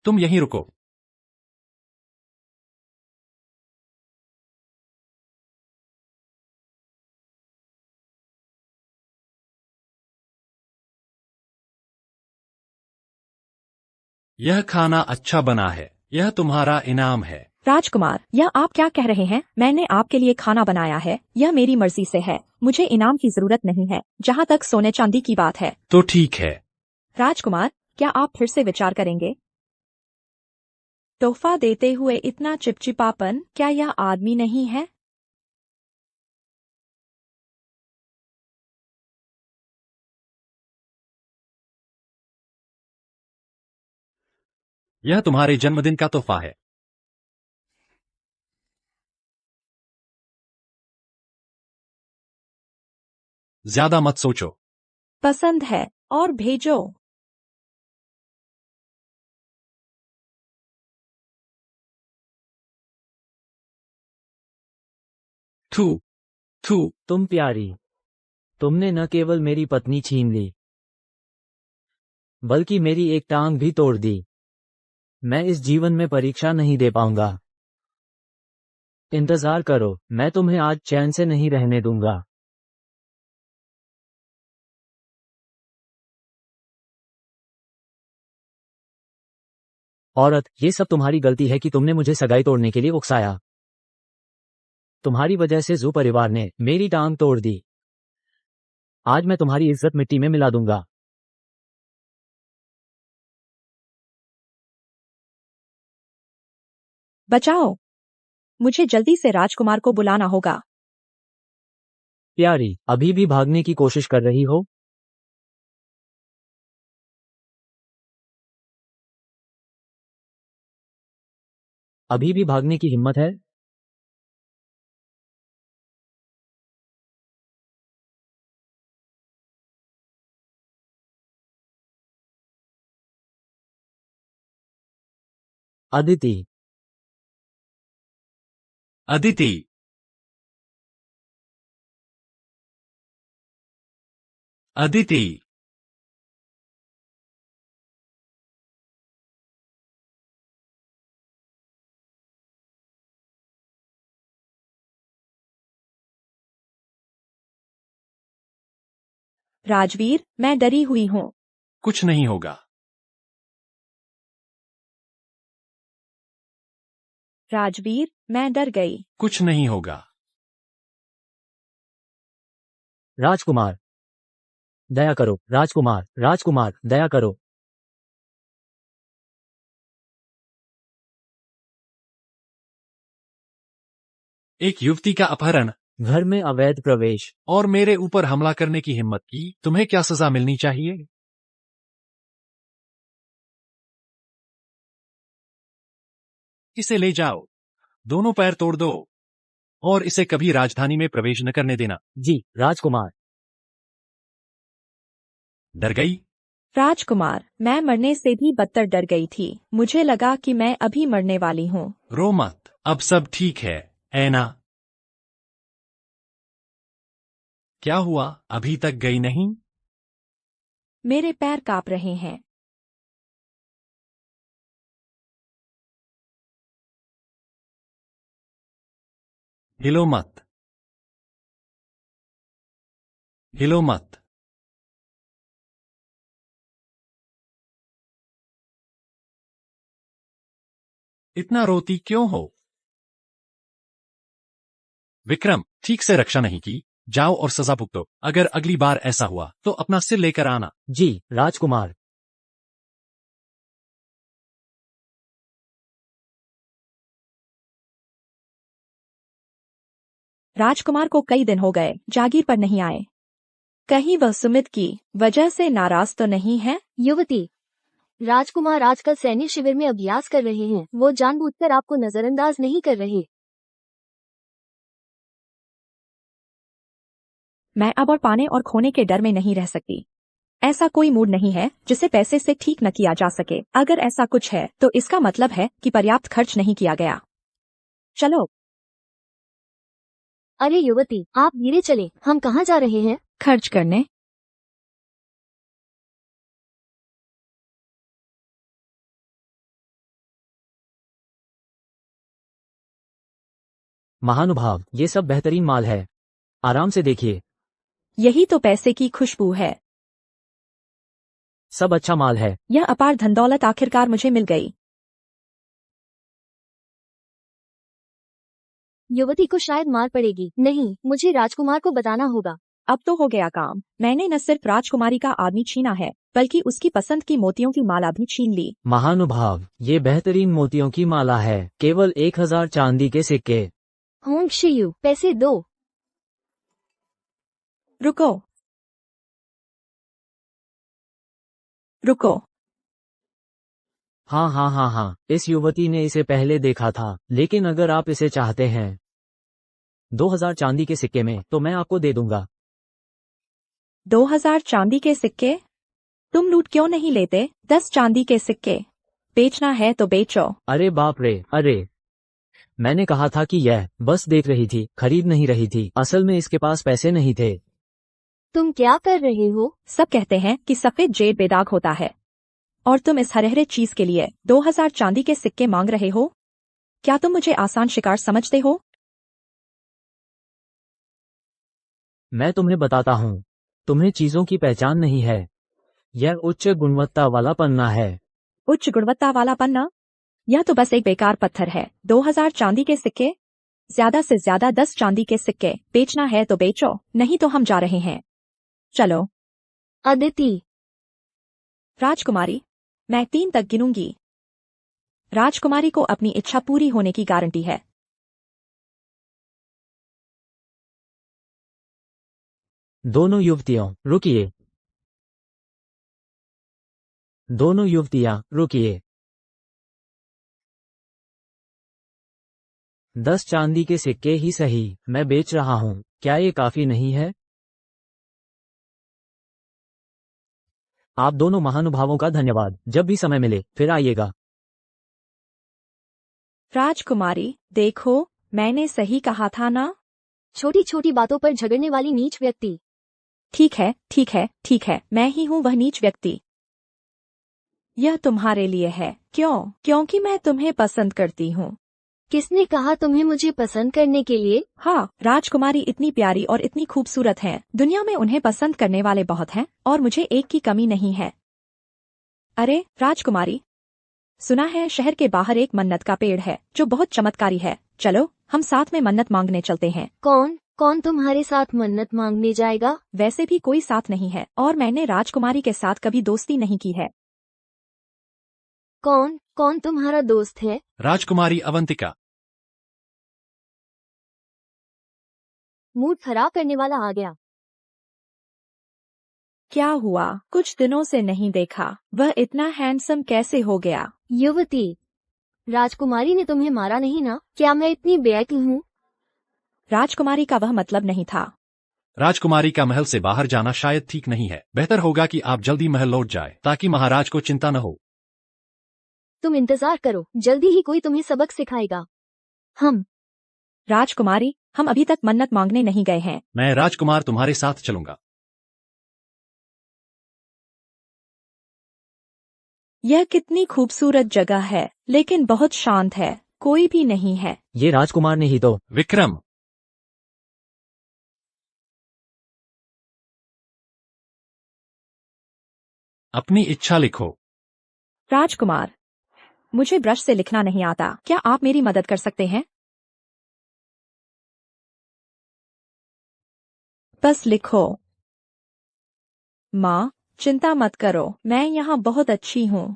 Speaker 3: तुम यहीं रुको। यह खाना अच्छा बना है। यह तुम्हारा इनाम है।
Speaker 1: राजकुमार, यह आप क्या कह रहे हैं? मैंने आपके लिए खाना बनाया है। यह मेरी मर्जी से है। मुझे इनाम की जरूरत नहीं है। जहाँ तक सोने चांदी की बात है।
Speaker 3: तो ठीक है।
Speaker 1: राजकुमार, क्या आप फिर से विचार करेंगे? तोहफा देते हुए इतना चिपचिपापन, क्या यह आदमी नहीं है?
Speaker 3: यह तुम्हारे जन्मदिन का तोहफा है। ज्यादा मत सोचो।
Speaker 1: पसंद है, और भेजो।
Speaker 3: थू थू।
Speaker 2: तुम प्यारी, तुमने न केवल मेरी पत्नी छीन ली, बल्कि मेरी एक टांग भी तोड़ दी। मैं इस जीवन में परीक्षा नहीं दे पाऊंगा। इंतजार करो, मैं तुम्हें आज चैन से नहीं रहने दूंगा। औरत, ये सब तुम्हारी गलती है कि तुमने मुझे सगाई तोड़ने के लिए उकसाया। तुम्हारी वजह से जू परिवार ने मेरी टांग तोड़ दी। आज मैं तुम्हारी इज्जत मिट्टी में मिला दूंगा।
Speaker 1: बचाओ! मुझे जल्दी से राजकुमार को बुलाना होगा।
Speaker 2: प्यारी, अभी भी भागने की कोशिश कर रही हो? अभी भी भागने की हिम्मत है? अदिति,
Speaker 3: अदिति। अदिति।
Speaker 1: राजवीर, मैं डरी हुई हूँ।
Speaker 3: कुछ नहीं होगा।
Speaker 1: राजवीर, मैं डर गई।
Speaker 3: कुछ नहीं होगा।
Speaker 2: राजकुमार, दया करो। राजकुमार, राजकुमार, दया करो।
Speaker 3: एक युवती का अपहरण
Speaker 2: घर में अवैध प्रवेश।
Speaker 3: और मेरे ऊपर हमला करने की हिम्मत की। तुम्हें क्या सजा मिलनी चाहिए? इसे ले जाओ। दोनों पैर तोड़ दो और इसे कभी राजधानी में प्रवेश न करने देना।
Speaker 2: जी, राजकुमार।
Speaker 3: डर गई?
Speaker 1: राजकुमार, मैं मरने से भी बदतर डर गई थी। मुझे लगा कि मैं अभी मरने वाली हूँ।
Speaker 3: रो मत, अब सब ठीक है, ऐना। क्या हुआ, अभी तक गई नहीं?
Speaker 1: मेरे पैर कांप रहे हैं।
Speaker 3: हिलो मत। हिलो मत। इतना रोती क्यों हो? विक्रम, ठीक से रक्षा नहीं की। जाओ और सजा भुगतो। अगर अगली बार ऐसा हुआ तो अपना सिर लेकर आना।
Speaker 2: जी, राजकुमार।
Speaker 1: राजकुमार को कई दिन हो गए जागीर पर नहीं आए। कहीं वह सुमित की वजह से नाराज तो नहीं है?
Speaker 4: युवती, राजकुमार आजकल सैन्य शिविर में अभ्यास कर रहे हैं। वो जानबूझकर आपको नजरअंदाज नहीं कर रहे।
Speaker 1: मैं अब और पाने और खोने के डर में नहीं रह सकती। ऐसा कोई मूड नहीं है जिसे पैसे से ठीक न किया जा सके। अगर ऐसा कुछ है तो इसका मतलब है कि पर्याप्त खर्च नहीं किया गया। चलो।
Speaker 4: अरे युवती, आप धीरे चले। हम कहाँ जा रहे हैं?
Speaker 1: खर्च करने।
Speaker 2: महानुभाव, ये सब बेहतरीन माल है, आराम से देखिए।
Speaker 1: यही तो पैसे की खुशबू है।
Speaker 2: सब अच्छा माल है।
Speaker 1: यह अपार धन दौलत आखिरकार मुझे मिल गई।
Speaker 4: युवती को शायद मार पड़ेगी। नहीं, मुझे राजकुमार को बताना होगा।
Speaker 1: अब तो हो गया काम। मैंने न सिर्फ राजकुमारी का आदमी छीना है बल्कि उसकी पसंद की मोतियों की माला भी छीन ली।
Speaker 2: महानुभाव, ये बेहतरीन मोतियों की माला है, केवल 1000 चांदी के सिक्के।
Speaker 4: होंग शियू, पैसे दो।
Speaker 1: रुको रुको।
Speaker 2: हाँ हाँ हाँ हाँ, इस युवती ने इसे पहले देखा था, लेकिन अगर आप इसे चाहते हैं 2000 चांदी के सिक्के में तो मैं आपको दे दूंगा।
Speaker 1: 2000 चांदी के सिक्के? तुम लूट क्यों नहीं लेते? 10 चांदी के सिक्के। बेचना है तो बेचो।
Speaker 2: अरे बाप रे, अरे मैंने कहा था कि यह बस देख रही थी, खरीद नहीं रही थी। असल में इसके पास पैसे नहीं थे।
Speaker 4: तुम क्या कर रहे हो?
Speaker 1: सब कहते हैं कि सफेद जेड बेदाग होता है और तुम इस हरे हरे चीज के लिए 2000 चांदी के सिक्के मांग रहे हो? क्या तुम मुझे आसान शिकार समझते हो?
Speaker 2: मैं तुम्हें बताता हूँ, तुम्हें चीजों की पहचान नहीं है। यह उच्च गुणवत्ता वाला पन्ना है।
Speaker 1: उच्च गुणवत्ता वाला पन्ना? यह तो बस एक बेकार पत्थर है। 2000 चांदी के सिक्के? ज्यादा से ज्यादा 10 चांदी के सिक्के। बेचना है तो बेचो, नहीं तो हम जा रहे हैं। चलो।
Speaker 4: अदिति।
Speaker 1: राजकुमारी, मैं 3 तक गिनूंगी। राजकुमारी को अपनी इच्छा पूरी होने की गारंटी है।
Speaker 2: दोनों युवतियों, रुकिए। दोनों युवतियां, रुकिए। 10 चांदी के सिक्के ही सही, मैं बेच रहा हूँ। क्या ये काफी नहीं है? आप दोनों महानुभावों का धन्यवाद। जब भी समय मिले फिर आइएगा।
Speaker 1: राजकुमारी, देखो, मैंने सही कहा था ना?
Speaker 4: छोटी छोटी बातों पर झगड़ने वाली नीच व्यक्ति।
Speaker 1: ठीक है, ठीक है, ठीक है, मैं ही हूँ वह नीच व्यक्ति। यह तुम्हारे लिए है। क्यों? क्योंकि मैं तुम्हें पसंद करती हूँ।
Speaker 4: किसने कहा तुम्हें मुझे पसंद करने के लिए?
Speaker 1: हाँ, राजकुमारी इतनी प्यारी और इतनी खूबसूरत है। दुनिया में उन्हें पसंद करने वाले बहुत हैं और मुझे एक की कमी नहीं है। अरे राजकुमारी, सुना है शहर के बाहर एक मन्नत का पेड़ है जो बहुत चमत्कारी है। चलो, हम साथ में मन्नत मांगने चलते हैं।
Speaker 4: कौन कौन तुम्हारे साथ मन्नत मांगने जाएगा?
Speaker 1: वैसे भी कोई साथ नहीं है और मैंने राजकुमारी के साथ कभी दोस्ती नहीं की है।
Speaker 4: कौन कौन तुम्हारा दोस्त है?
Speaker 3: राजकुमारी अवंतिका।
Speaker 4: मूड खराब करने वाला आ गया।
Speaker 1: क्या हुआ? कुछ दिनों से नहीं देखा। वह इतना हैंडसम कैसे हो गया?
Speaker 4: युवती, राजकुमारी ने तुम्हें मारा नहीं ना? क्या मैं इतनी बेअक्ल हूँ?
Speaker 1: राजकुमारी का वह मतलब नहीं था।
Speaker 3: राजकुमारी का महल से बाहर जाना शायद ठीक नहीं है। बेहतर होगा कि आप जल्दी महल लौट जाए ताकि महाराज को चिंता न हो।
Speaker 4: तुम इंतजार करो, जल्दी ही कोई तुम्हें सबक सिखाएगा। हम
Speaker 1: राजकुमारी, हम अभी तक मन्नत मांगने नहीं गए हैं।
Speaker 3: मैं राजकुमार तुम्हारे साथ चलूंगा।
Speaker 1: यह कितनी खूबसूरत जगह है, लेकिन बहुत शांत है। कोई भी नहीं है।
Speaker 2: ये राजकुमार ने ही तो।
Speaker 3: विक्रम। अपनी इच्छा लिखो।
Speaker 1: राजकुमार, मुझे ब्रश से लिखना नहीं आता। क्या आप मेरी मदद कर सकते हैं? बस लिखो। माँ, चिंता मत करो, मैं यहाँ बहुत अच्छी हूँ।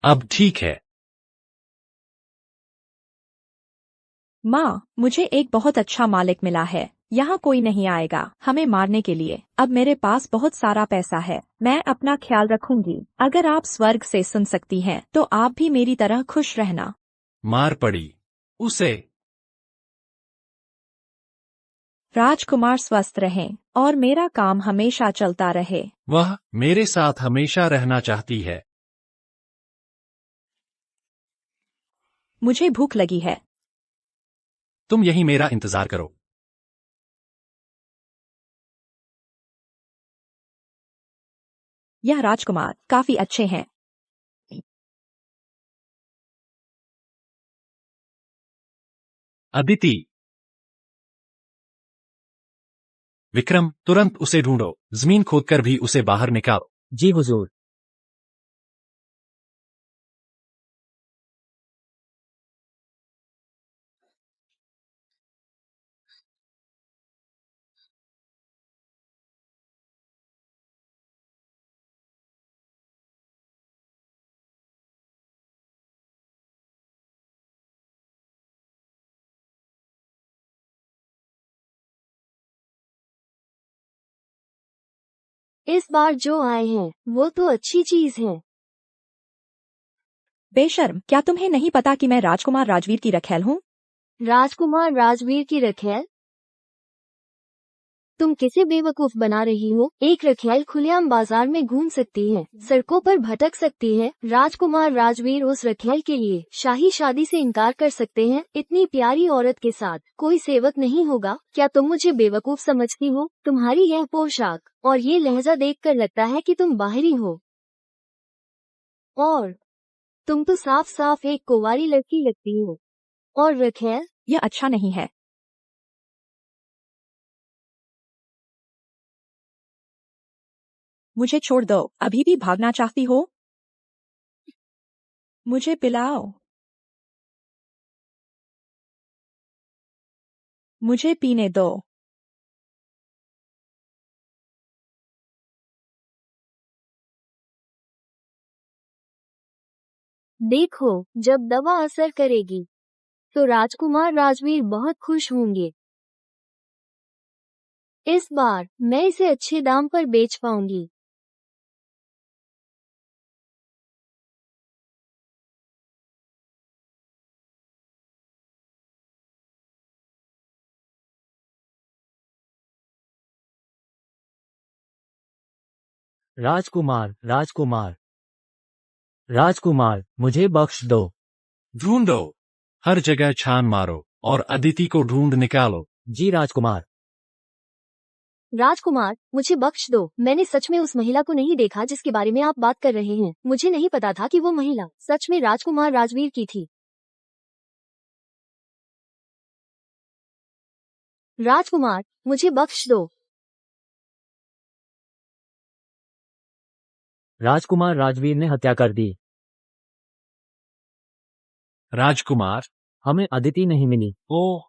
Speaker 3: अब ठीक है।
Speaker 1: माँ, मुझे एक बहुत अच्छा मालिक मिला है। यहाँ कोई नहीं आएगा हमें मारने के लिए। अब मेरे पास बहुत सारा पैसा है। मैं अपना ख्याल रखूंगी। अगर आप स्वर्ग से सुन सकती हैं, तो आप भी मेरी तरह खुश रहना।
Speaker 3: मार पड़ी उसे।
Speaker 1: राजकुमार स्वस्थ रहें और मेरा काम हमेशा चलता रहे।
Speaker 3: वह मेरे साथ हमेशा रहना चाहती है।
Speaker 1: मुझे भूख लगी है।
Speaker 3: तुम यही मेरा इंतजार करो।
Speaker 1: यह राजकुमार काफी अच्छे हैं।
Speaker 3: अदिति। विक्रम, तुरंत उसे ढूंढो। जमीन खोदकर भी उसे बाहर निकालो।
Speaker 2: जी हुजूर।
Speaker 4: इस बार जो आए हैं वो तो अच्छी चीज है।
Speaker 1: बेशर्म, क्या तुम्हें नहीं पता कि मैं राजकुमार राजवीर की रखैल हूँ?
Speaker 4: राजकुमार राजवीर की रखैल? तुम किसे बेवकूफ बना रही हो? एक रखैल खुलेआम बाजार में घूम सकती है, सड़कों पर भटक सकती है। राजकुमार राजवीर उस रखैल के लिए शाही शादी से इनकार कर सकते हैं। इतनी प्यारी औरत के साथ कोई सेवक नहीं होगा। क्या तुम मुझे बेवकूफ समझती हो? तुम्हारी यह पोशाक और ये लहजा देखकर लगता है कि तुम बाहरी हो, और तुम तो साफ साफ एक कुंवारी लड़की लगती हो। और रखैल?
Speaker 1: यह अच्छा नहीं है। मुझे छोड़ दो। अभी भी भागना चाहती हो? मुझे पिलाओ। मुझे पीने दो।
Speaker 4: देखो, जब दवा असर करेगी तो राजकुमार राजवीर बहुत खुश होंगे। इस बार मैं इसे अच्छे दाम पर बेच पाऊंगी।
Speaker 2: राजकुमार, राजकुमार, राजकुमार, मुझे बख्श दो।
Speaker 3: ढूंढो, हर जगह छान मारो और अदिति को ढूंढ निकालो।
Speaker 2: जी राजकुमार।
Speaker 4: राजकुमार, मुझे बख्श दो। मैंने सच में उस महिला को नहीं देखा जिसके बारे में आप बात कर रहे हैं। मुझे नहीं पता था कि वो महिला सच में राजकुमार राजवीर की थी। राजकुमार, मुझे बख्श दो।
Speaker 2: राजकुमार राजवीर ने हत्या कर दी।
Speaker 3: राजकुमार।
Speaker 2: हमें अदिति नहीं मिली।
Speaker 3: ओह।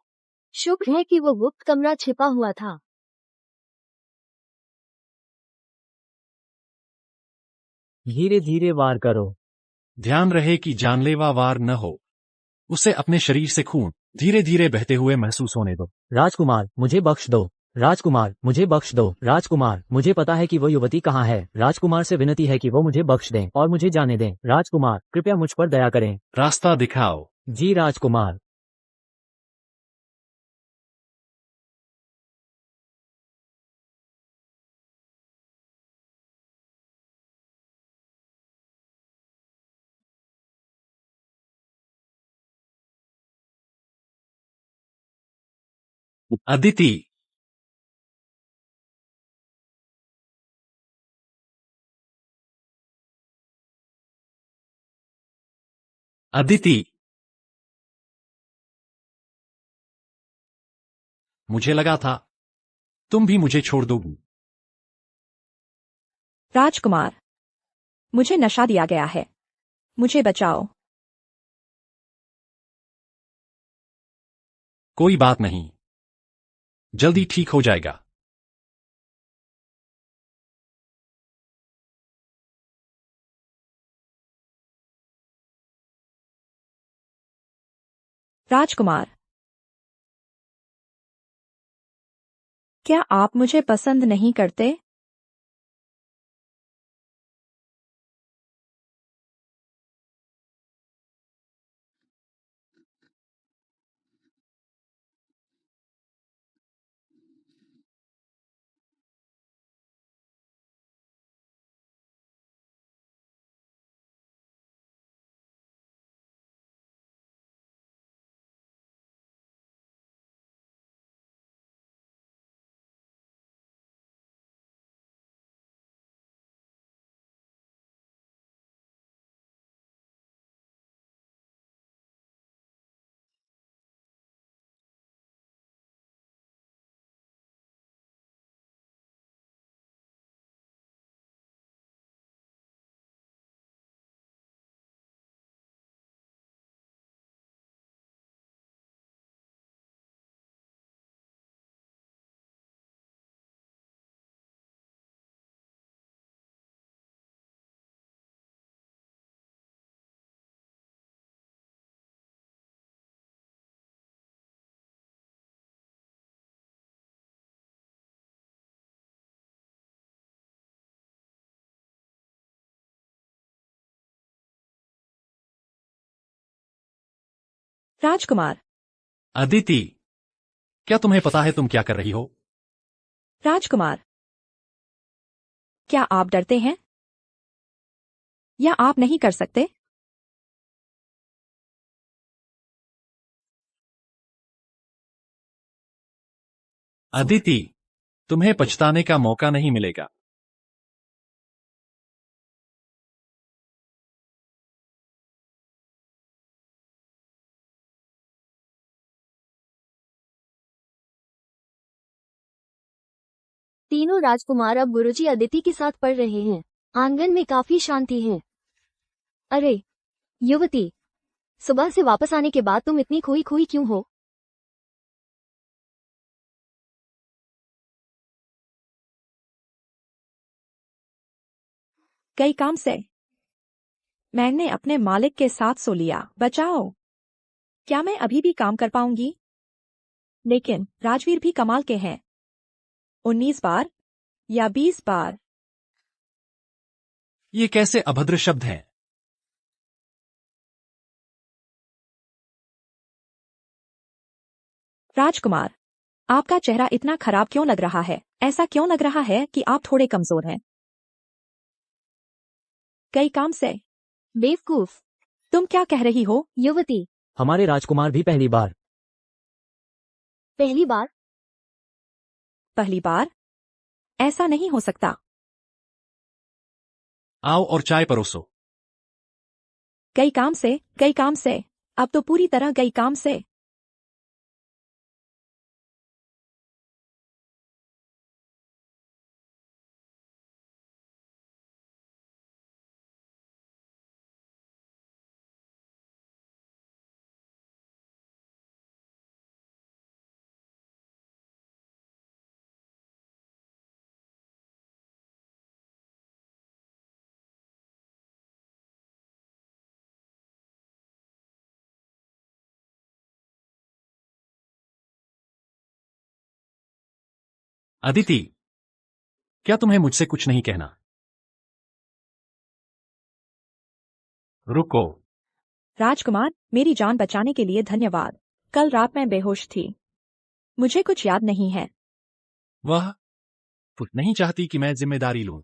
Speaker 4: शुक्र है कि वो गुप्त कमरा छिपा हुआ था।
Speaker 2: धीरे धीरे वार करो।
Speaker 3: ध्यान रहे कि जानलेवा वार न हो। उसे अपने शरीर से खून धीरे धीरे बहते हुए महसूस होने दो।
Speaker 2: राजकुमार, मुझे बख्श दो। राजकुमार, मुझे बख्श दो। राजकुमार, मुझे पता है कि वो युवती कहाँ है। राजकुमार से विनती है कि वो मुझे बख्श दें और मुझे जाने दें। राजकुमार, कृपया मुझ पर दया करें।
Speaker 3: रास्ता दिखाओ।
Speaker 2: जी राजकुमार।
Speaker 3: अदिति। अदिति। मुझे लगा था तुम भी मुझे छोड़ दोगी।
Speaker 1: राजकुमार, मुझे नशा दिया गया है। मुझे बचाओ।
Speaker 3: कोई बात नहीं, जल्दी ठीक हो जाएगा।
Speaker 1: राजकुमार, क्या आप मुझे पसंद नहीं करते? राजकुमार,
Speaker 3: अदिति, क्या तुम्हें पता है तुम क्या कर रही हो?
Speaker 1: राजकुमार, क्या आप डरते हैं? या आप नहीं कर सकते?
Speaker 3: अदिति, तुम्हें पछताने का मौका नहीं मिलेगा।
Speaker 4: तीनों राजकुमार अब गुरुजी अदिति के साथ पढ़ रहे हैं। आंगन में काफी शांति है। अरे युवती, सुबह से वापस आने के बाद तुम इतनी खोई खोई क्यों हो?
Speaker 1: कई काम से मैंने अपने मालिक के साथ सो लिया। बचाओ, क्या मैं अभी भी काम कर पाऊंगी? लेकिन राजवीर भी कमाल के हैं। 19 बार या 20 बार?
Speaker 3: ये कैसे अभद्र शब्द हैं?
Speaker 1: राजकुमार, आपका चेहरा इतना खराब क्यों लग रहा है? ऐसा क्यों लग रहा है कि आप थोड़े कमजोर हैं? कई काम से
Speaker 4: बेवकूफ।
Speaker 1: तुम क्या कह रही हो?
Speaker 4: युवती,
Speaker 2: हमारे राजकुमार भी पहली बार।
Speaker 4: पहली बार?
Speaker 1: पहली बार? ऐसा नहीं हो सकता।
Speaker 3: आओ और चाय परोसो।
Speaker 1: कई काम से, कई काम से, अब तो पूरी तरह कई काम से।
Speaker 3: अदिति, क्या तुम्हें मुझसे कुछ नहीं कहना? रुको।
Speaker 1: राजकुमार, मेरी जान बचाने के लिए धन्यवाद। कल रात मैं बेहोश थी। मुझे कुछ याद नहीं है।
Speaker 3: वह नहीं चाहती कि मैं जिम्मेदारी लूं।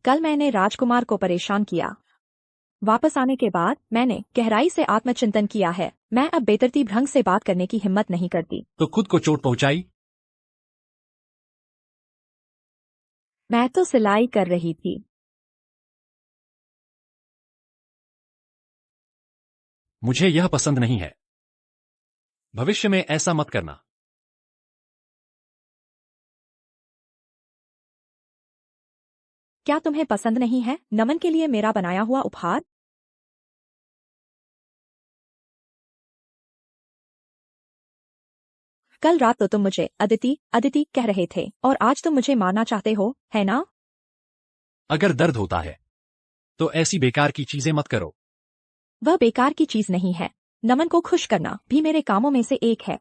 Speaker 1: कल मैंने राजकुमार को परेशान किया। वापस आने के बाद मैंने गहराई से आत्मचिंतन किया है। मैं अब बेतरतीब ढंग से बात करने की हिम्मत नहीं करती।
Speaker 3: तो खुद को चोट पहुंचाई?
Speaker 1: मैं तो सिलाई कर रही थी।
Speaker 3: मुझे यह पसंद नहीं है। भविष्य में ऐसा मत करना।
Speaker 1: क्या तुम्हें पसंद नहीं है नमन के लिए मेरा बनाया हुआ उपहार? कल रात तो तुम मुझे अदिति अदिति कह रहे थे और आज तुम मुझे मारना चाहते हो, है ना?
Speaker 3: अगर दर्द होता है तो ऐसी बेकार की चीजें मत करो।
Speaker 1: वह बेकार की चीज नहीं है। नमन को खुश करना भी मेरे कामों में से एक है।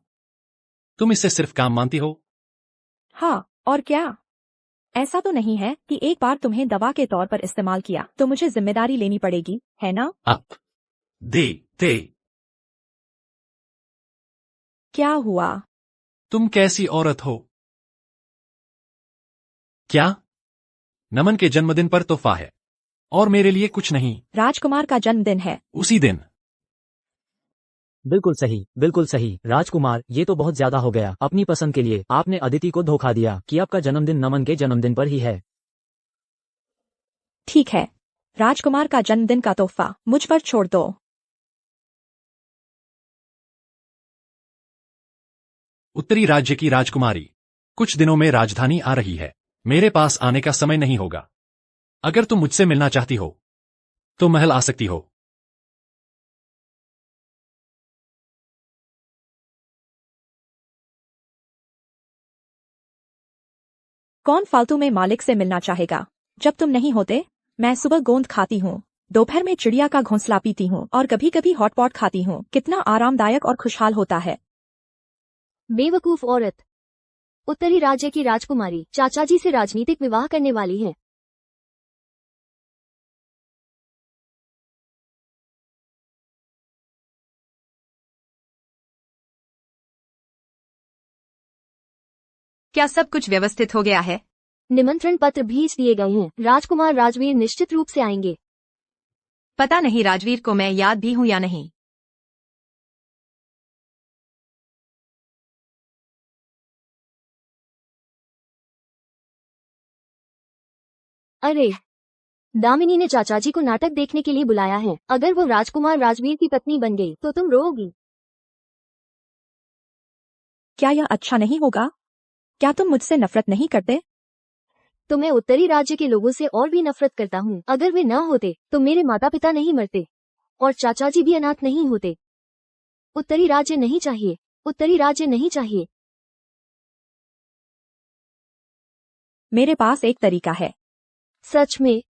Speaker 3: तुम इसे सिर्फ काम मानती हो।
Speaker 1: हाँ, और क्या? ऐसा तो नहीं है कि एक बार तुम्हें दवा के तौर पर इस्तेमाल किया तो मुझे जिम्मेदारी लेनी पड़ेगी, है ना?
Speaker 3: अप दे दे।
Speaker 1: क्या हुआ?
Speaker 3: तुम कैसी औरत हो? क्या? नमन के जन्मदिन पर तोहफा है और मेरे लिए कुछ नहीं।
Speaker 1: राजकुमार का जन्मदिन है।
Speaker 3: उसी दिन।
Speaker 2: बिल्कुल सही राजकुमार, ये तो बहुत ज्यादा हो गया। अपनी पसंद के लिए आपने अदिति को धोखा दिया कि आपका जन्मदिन नमन के जन्मदिन पर ही है।
Speaker 1: ठीक है, राजकुमार का जन्मदिन का तोहफा मुझ पर छोड़ दो।
Speaker 3: उत्तरी राज्य की राजकुमारी कुछ दिनों में राजधानी आ रही है। मेरे पास आने का समय नहीं होगा। अगर तुम मुझसे मिलना चाहती हो तो महल आ सकती हो।
Speaker 1: कौन फालतू में मालिक से मिलना चाहेगा? जब तुम नहीं होते मैं सुबह गोंद खाती हूँ, दोपहर में चिड़िया का घोंसला पीती हूँ और कभी कभी हॉटपॉट खाती हूँ। कितना आरामदायक और खुशहाल होता है।
Speaker 4: बेवकूफ औरत। उत्तरी राज्य की राजकुमारी चाचा जी से राजनीतिक विवाह करने वाली है।
Speaker 1: क्या सब कुछ व्यवस्थित हो गया है?
Speaker 4: निमंत्रण पत्र भेज दिए गए हैं। राजकुमार राजवीर निश्चित रूप से आएंगे।
Speaker 1: पता नहीं राजवीर को मैं याद भी हूँ या नहीं।
Speaker 4: अरे, दामिनी ने चाचा जी को नाटक देखने के लिए बुलाया है। अगर वो राजकुमार राजवीर की पत्नी बन गई तो तुम रोओगी।
Speaker 1: क्या यह अच्छा नहीं होगा? क्या तुम मुझसे नफरत नहीं करते?
Speaker 4: तो मैं उत्तरी राज्य के लोगों से और भी नफरत करता हूँ। अगर वे न होते तो मेरे माता पिता नहीं मरते और चाचा जी भी अनाथ नहीं होते। उत्तरी राज्य नहीं चाहिए। उत्तरी राज्य नहीं चाहिए।
Speaker 1: मेरे पास एक तरीका है।
Speaker 4: सच में?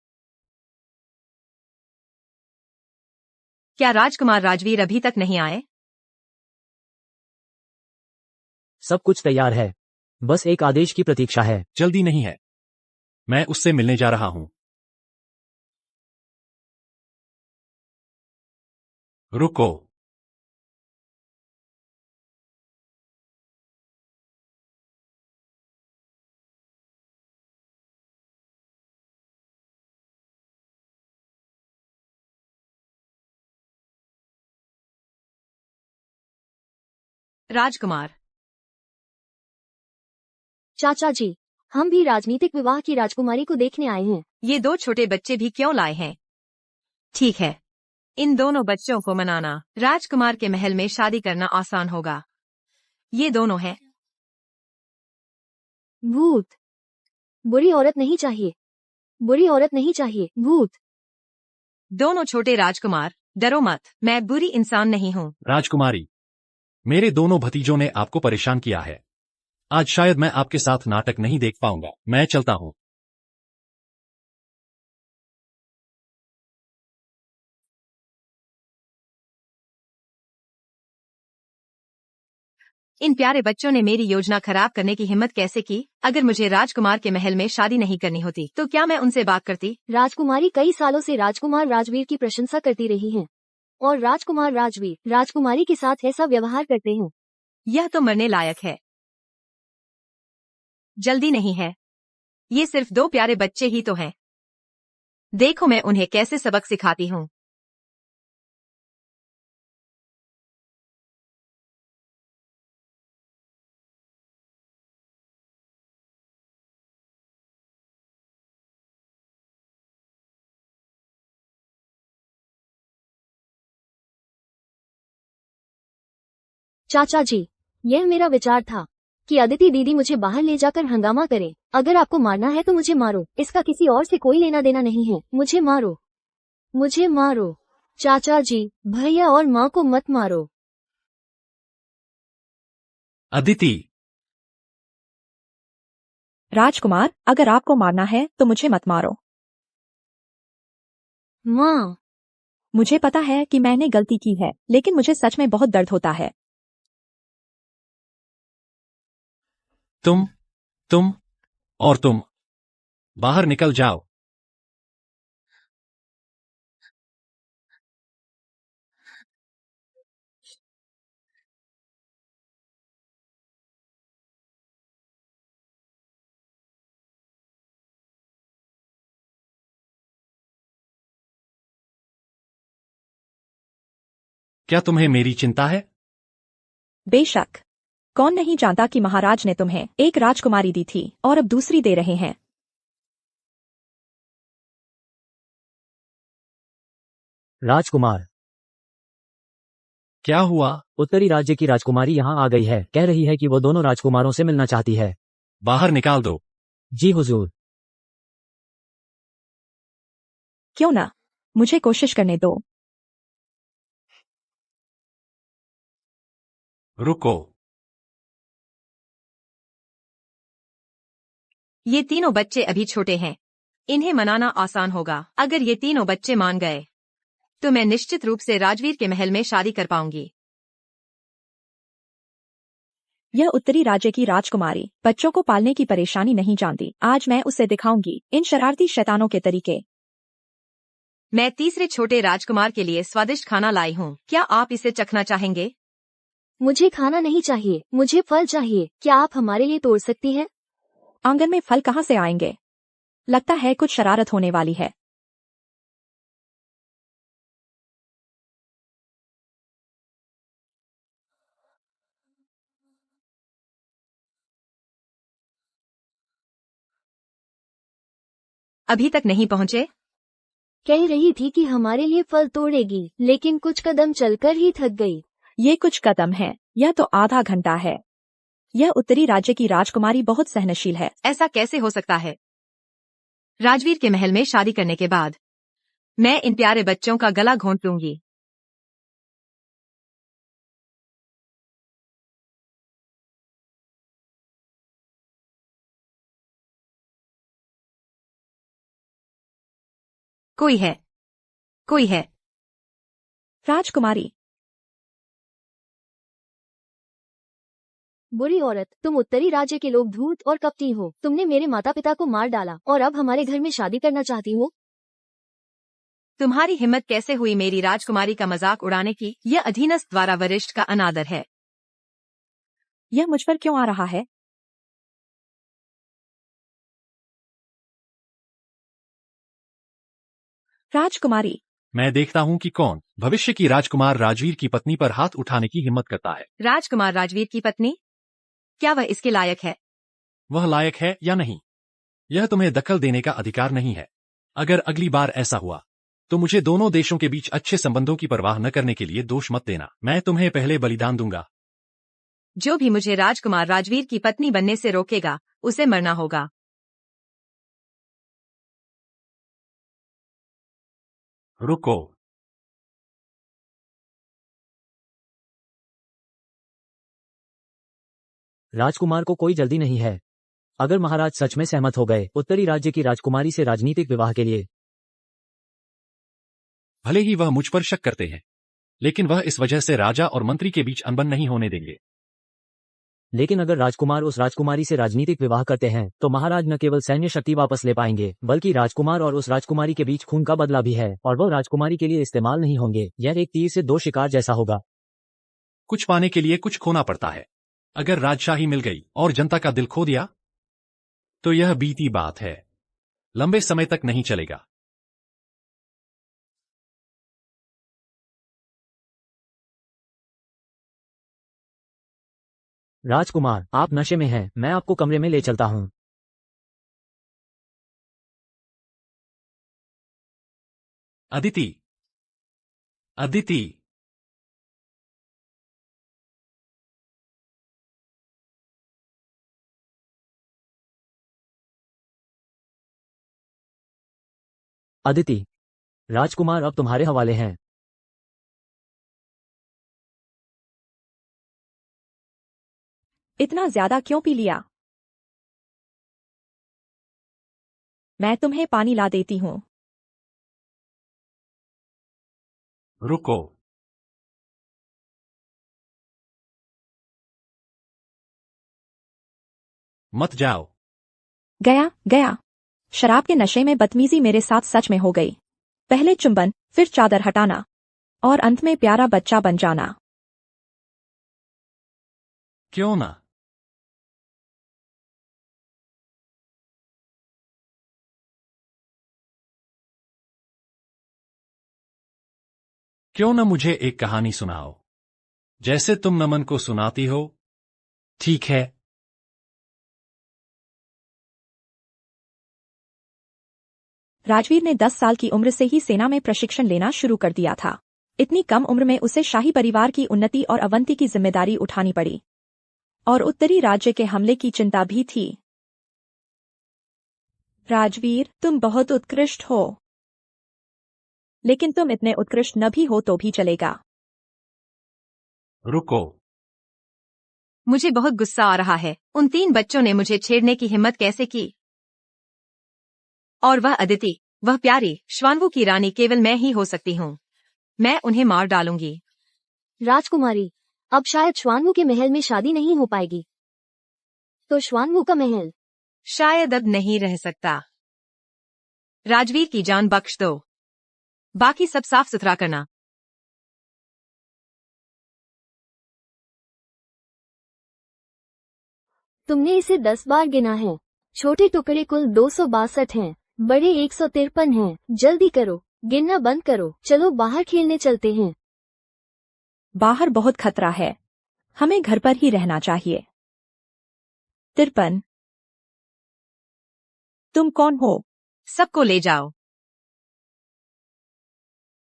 Speaker 1: क्या राजकुमार राजवीर अभी तक नहीं आए?
Speaker 2: सब कुछ तैयार है, बस एक आदेश की प्रतीक्षा है।
Speaker 3: जल्दी नहीं है, मैं उससे मिलने जा रहा हूं। रुको।
Speaker 1: राजकुमार।
Speaker 4: चाचा जी, हम भी राजनीतिक विवाह की राजकुमारी को देखने आए हैं।
Speaker 1: ये दो छोटे बच्चे भी क्यों लाए हैं? ठीक है, इन दोनों बच्चों को मनाना। राजकुमार के महल में शादी करना आसान होगा। ये दोनों हैं।
Speaker 4: भूत। बुरी औरत नहीं चाहिए। बुरी औरत नहीं चाहिए। भूत।
Speaker 1: दोनों छोटे राजकुमार, डरो मत, मैं बुरी इंसान नहीं हूँ।
Speaker 3: राजकुमारी, मेरे दोनों भतीजों ने आपको परेशान किया है। आज शायद मैं आपके साथ नाटक नहीं देख पाऊंगा। मैं चलता हूं।
Speaker 1: इन प्यारे बच्चों ने मेरी योजना खराब करने की हिम्मत कैसे की? अगर मुझे राजकुमार के महल में शादी नहीं करनी होती तो क्या मैं उनसे बात करती?
Speaker 4: राजकुमारी कई सालों से राजकुमार राजवीर की प्रशंसा करती रही हैं और राजकुमार राजवीर राजकुमारी के साथ ऐसा व्यवहार करते हैं।
Speaker 1: यह तो मरने लायक है। जल्दी नहीं है। ये सिर्फ दो प्यारे बच्चे ही तो हैं। देखो मैं उन्हें कैसे सबक सिखाती हूँ।
Speaker 4: चाचा जी, यह मेरा विचार था कि अदिति दीदी मुझे बाहर ले जाकर हंगामा करे। अगर आपको मारना है तो मुझे मारो, इसका किसी और से कोई लेना देना नहीं है। मुझे मारो, मुझे मारो। चाचा जी, भैया और माँ को मत मारो।
Speaker 3: अदिति,
Speaker 1: राजकुमार, अगर आपको मारना है तो मुझे मत मारो।
Speaker 4: माँ,
Speaker 1: मुझे पता है कि मैंने गलती की है, लेकिन मुझे सच में बहुत दर्द होता है।
Speaker 3: तुम और तुम बाहर निकल जाओ। क्या तुम्हें मेरी चिंता है?
Speaker 1: बेशक। कौन नहीं जानता कि महाराज ने तुम्हें एक राजकुमारी दी थी और अब दूसरी दे रहे हैं।
Speaker 2: राजकुमार,
Speaker 3: क्या हुआ?
Speaker 2: उत्तरी राज्य की राजकुमारी यहाँ आ गई है। कह रही है कि वो दोनों राजकुमारों से मिलना चाहती है।
Speaker 3: बाहर निकाल दो।
Speaker 2: जी हुजूर।
Speaker 1: क्यों ना, मुझे कोशिश करने दो।
Speaker 3: रुको।
Speaker 5: ये तीनों बच्चे अभी छोटे हैं। इन्हें मनाना आसान होगा। अगर ये तीनों बच्चे मान गए तो मैं निश्चित रूप से राजवीर के महल में शादी कर पाऊंगी।
Speaker 1: यह उत्तरी राज्य की राजकुमारी बच्चों को पालने की परेशानी नहीं जानती। आज मैं उसे दिखाऊंगी इन शरारती शैतानों के तरीके।
Speaker 5: मैं तीसरे छोटे राजकुमार के लिए स्वादिष्ट खाना लाई हूँ। क्या आप इसे चखना चाहेंगे?
Speaker 4: मुझे खाना नहीं चाहिए, मुझे फल चाहिए। क्या आप हमारे लिए तोड़ सकती हैं?
Speaker 1: आंगन में फल कहाँ से आएंगे? लगता है कुछ शरारत होने वाली है।
Speaker 5: अभी तक नहीं पहुँचे?
Speaker 4: कह रही थी कि हमारे लिए फल तोड़ेगी, लेकिन कुछ कदम चलकर ही थक गई।
Speaker 1: ये कुछ कदम है, यह तो आधा घंटा है। यह उत्तरी राज्य की राजकुमारी बहुत सहनशील है।
Speaker 5: ऐसा कैसे हो सकता है? राजवीर के महल में शादी करने के बाद मैं इन प्यारे बच्चों का गला घोंट लूंगी। कोई है, कोई है।
Speaker 1: राजकुमारी,
Speaker 4: बुरी औरत, तुम उत्तरी राज्य के लोग धूर्त और कपटी हो। तुमने मेरे माता पिता को मार डाला और अब हमारे घर में शादी करना चाहती हो।
Speaker 5: तुम्हारी हिम्मत कैसे हुई मेरी राजकुमारी का मजाक उड़ाने की? यह अधीनस्थ द्वारा वरिष्ठ का अनादर है।
Speaker 1: यह मुझ पर क्यों आ रहा है? राजकुमारी,
Speaker 3: मैं देखता हूँ कि कौन भविष्य की राजकुमार राजवीर की पत्नी पर हाथ उठाने की हिम्मत करता है।
Speaker 5: राजकुमार राजवीर की पत्नी? क्या वह इसके लायक है?
Speaker 3: वह लायक है या नहीं, यह तुम्हें दखल देने का अधिकार नहीं है। अगर अगली बार ऐसा हुआ तो मुझे दोनों देशों के बीच अच्छे संबंधों की परवाह न करने के लिए दोष मत देना। मैं तुम्हें पहले बलिदान दूंगा।
Speaker 5: जो भी मुझे राजकुमार राजवीर की पत्नी बनने से रोकेगा उसे मरना होगा।
Speaker 3: रुको।
Speaker 2: राजकुमार को कोई जल्दी नहीं है। अगर महाराज सच में सहमत हो गए उत्तरी राज्य की राजकुमारी से राजनीतिक विवाह के लिए,
Speaker 3: भले ही वह मुझ पर शक करते हैं, लेकिन वह इस वजह से राजा और मंत्री के बीच अनबन नहीं होने देंगे।
Speaker 2: लेकिन अगर राजकुमार उस राजकुमारी से राजनीतिक विवाह करते हैं तो महाराज न केवल सैन्य शक्ति वापस ले पाएंगे, बल्कि राजकुमार और उस राजकुमारी के बीच खून का बदला भी है और वह राजकुमारी के लिए इस्तेमाल नहीं होंगे। यह एक तीर से दो शिकार जैसा होगा।
Speaker 3: कुछ पाने के लिए कुछ खोना पड़ता है। अगर राजशाही मिल गई और जनता का दिल खो दिया तो यह बीती बात है, लंबे समय तक नहीं चलेगा।
Speaker 2: राजकुमार, आप नशे में हैं, मैं आपको कमरे में ले चलता हूँ।
Speaker 3: अदिति, अदिति,
Speaker 2: अदिति, राजकुमार अब तुम्हारे हवाले हैं।
Speaker 1: इतना ज्यादा क्यों पी लिया? मैं तुम्हें पानी ला देती हूँ।
Speaker 3: रुको। मत जाओ।
Speaker 1: गया गया। शराब के नशे में बदतमीजी मेरे साथ सच में हो गई। पहले चुंबन, फिर चादर हटाना, और अंत में प्यारा बच्चा बन जाना।
Speaker 3: क्यों ना? क्यों न मुझे एक कहानी सुनाओ, जैसे तुम नमन को सुनाती हो। ठीक है।
Speaker 1: राजवीर ने 10 साल की उम्र से ही सेना में प्रशिक्षण लेना शुरू कर दिया था। इतनी कम उम्र में उसे शाही परिवार की उन्नति और अवंती की जिम्मेदारी उठानी पड़ी, और उत्तरी राज्य के हमले की चिंता भी थी। राजवीर, तुम बहुत उत्कृष्ट हो, लेकिन तुम इतने उत्कृष्ट न भी हो तो भी चलेगा।
Speaker 3: रुको।
Speaker 5: मुझे बहुत गुस्सा आ रहा है। उन 3 बच्चों ने मुझे छेड़ने की हिम्मत कैसे की? और वह अदिति, वह प्यारी श्वानवू की रानी केवल मैं ही हो सकती हूँ। मैं उन्हें मार डालूंगी।
Speaker 4: राजकुमारी, अब शायद श्वानवू के महल में शादी नहीं हो पाएगी। तो श्वानवू का महल
Speaker 5: शायद अब नहीं रह सकता। राजवीर की जान बख्श दो। बाकी सब साफ सुथरा करना।
Speaker 4: तुमने इसे 10 बार गिना है। छोटे टुकड़े कुल 262 हैं, बड़े 153 हैं। जल्दी करो, गिनना बंद करो। चलो बाहर खेलने चलते हैं।
Speaker 1: बाहर बहुत खतरा है, हमें घर पर ही रहना चाहिए। 53। तुम कौन हो?
Speaker 5: सबको ले जाओ।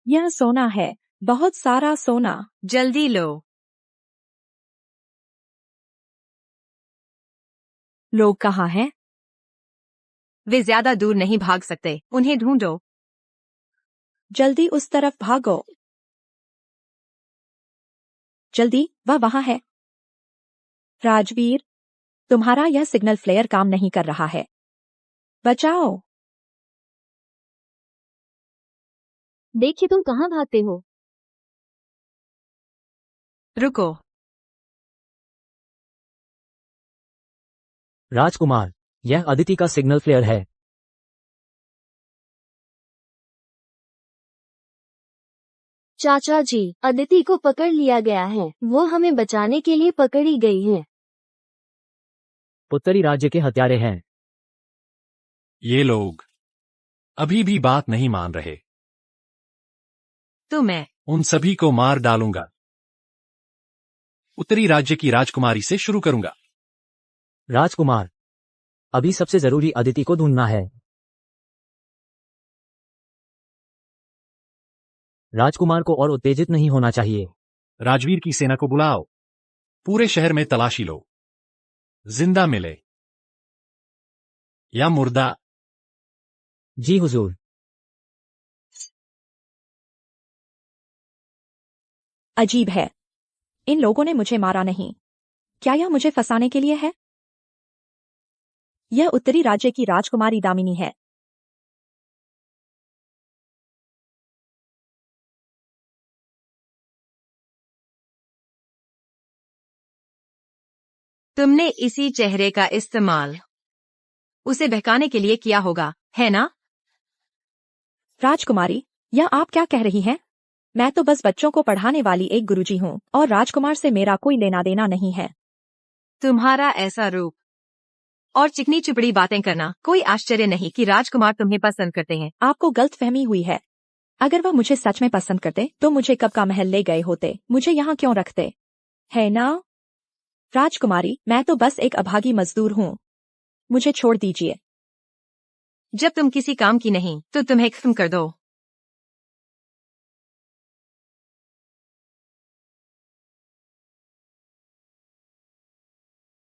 Speaker 1: यह सोना है, बहुत सारा सोना।
Speaker 5: जल्दी लो।
Speaker 1: लोग कहाँ हैं?
Speaker 5: वे ज्यादा दूर नहीं भाग सकते, उन्हें ढूंढो।
Speaker 1: जल्दी उस तरफ भागो। जल्दी, वह वहां है। राजवीर, तुम्हारा यह सिग्नल फ्लेयर काम नहीं कर रहा है। बचाओ।
Speaker 4: देखिए तुम कहाँ भागते हो।
Speaker 5: रुको।
Speaker 2: राजकुमार, यह अदिति का सिग्नल फ्लेयर है।
Speaker 4: चाचा जी, अदिति को पकड़ लिया गया है। वो हमें बचाने के लिए पकड़ी गई है।
Speaker 2: उत्तरी राज्य के हत्यारे हैं।
Speaker 3: ये लोग अभी भी बात नहीं मान रहे।
Speaker 5: तो मैं
Speaker 3: उन सभी को मार डालूंगा। उत्तरी राज्य की राजकुमारी से शुरू करूंगा।
Speaker 2: राजकुमार, अभी सबसे जरूरी अदिति को ढूंढना है। राजकुमार को और उत्तेजित नहीं होना चाहिए।
Speaker 3: राजवीर की सेना को बुलाओ। पूरे शहर में तलाशी लो। जिंदा मिले या मुर्दा।
Speaker 2: जी हुजूर।
Speaker 1: अजीब है, इन लोगों ने मुझे मारा नहीं। क्या यह मुझे फंसाने के लिए है? यह उत्तरी राज्य की राजकुमारी दामिनी है।
Speaker 5: तुमने इसी चेहरे का इस्तेमाल उसे बहकाने के लिए किया होगा, है ना?
Speaker 1: राजकुमारी, यह आप क्या कह रही हैं? मैं तो बस बच्चों को पढ़ाने वाली एक गुरुजी हूँ, और राजकुमार से मेरा कोई लेना देना नहीं है।
Speaker 5: तुम्हारा ऐसा रूप और चिकनी चुपड़ी बातें करना, कोई आश्चर्य नहीं कि राजकुमार तुम्हें पसंद करते हैं।
Speaker 1: आपको गलतफहमी हुई है। अगर वह मुझे सच में पसंद करते तो मुझे कब का महल ले गए होते। मुझे यहाँ क्यों रखते, है ना? राजकुमारी, मैं तो बस एक अभागी मजदूर हूँ, मुझे छोड़ दीजिए।
Speaker 5: जब तुम किसी काम की नहीं तो तुम्हें खत्म कर दो।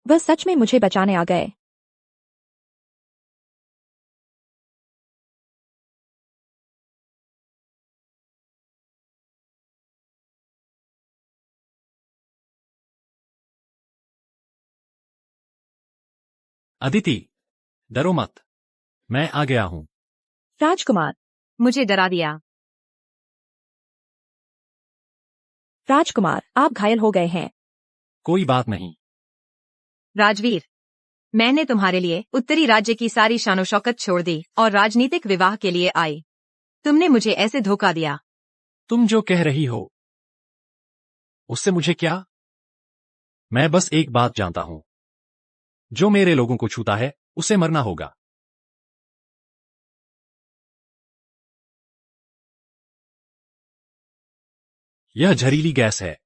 Speaker 1: वह सच में मुझे बचाने आ गए।
Speaker 3: अदिति, डरो मत, मैं आ गया हूं।
Speaker 1: राजकुमार।
Speaker 5: मुझे डरा दिया।
Speaker 1: राजकुमार, आप घायल हो गए हैं।
Speaker 3: कोई बात नहीं।
Speaker 5: राजवीर, मैंने तुम्हारे लिए उत्तरी राज्य की सारी शानो शौकत छोड़ दी और राजनीतिक विवाह के लिए आई। तुमने मुझे ऐसे धोखा दिया।
Speaker 3: तुम जो कह रही हो उससे मुझे क्या? मैं बस एक बात जानता हूं, जो मेरे लोगों को छूता है उसे मरना होगा। यह जहरीली गैस है।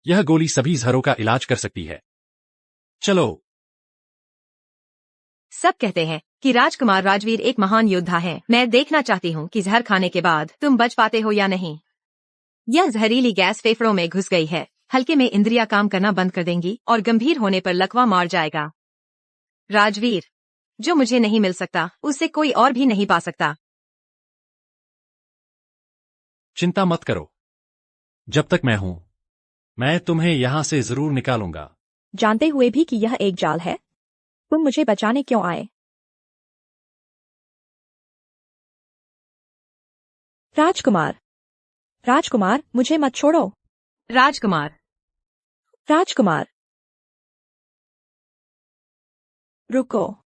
Speaker 3: यह गोली सभी जहरों का इलाज कर सकती है। चलो।
Speaker 5: सब कहते हैं कि राजकुमार राजवीर एक महान योद्धा है। मैं देखना चाहती हूँ कि जहर खाने के बाद तुम बच पाते हो या नहीं। यह जहरीली गैस फेफड़ों में घुस गई है। हल्के में इंद्रियां काम करना बंद कर देंगी और गंभीर होने पर लकवा मार जाएगा। राजवीर, जो मुझे नहीं मिल सकता उससे कोई और भी नहीं पा सकता।
Speaker 3: चिंता मत करो, जब तक मैं हूं मैं तुम्हें यहां से जरूर निकालूंगा।
Speaker 1: जानते हुए भी कि यह एक जाल है, तुम मुझे बचाने क्यों आए? राजकुमार। राजकुमार, मुझे मत छोड़ो।
Speaker 5: राजकुमार।
Speaker 1: राजकुमार, रुको।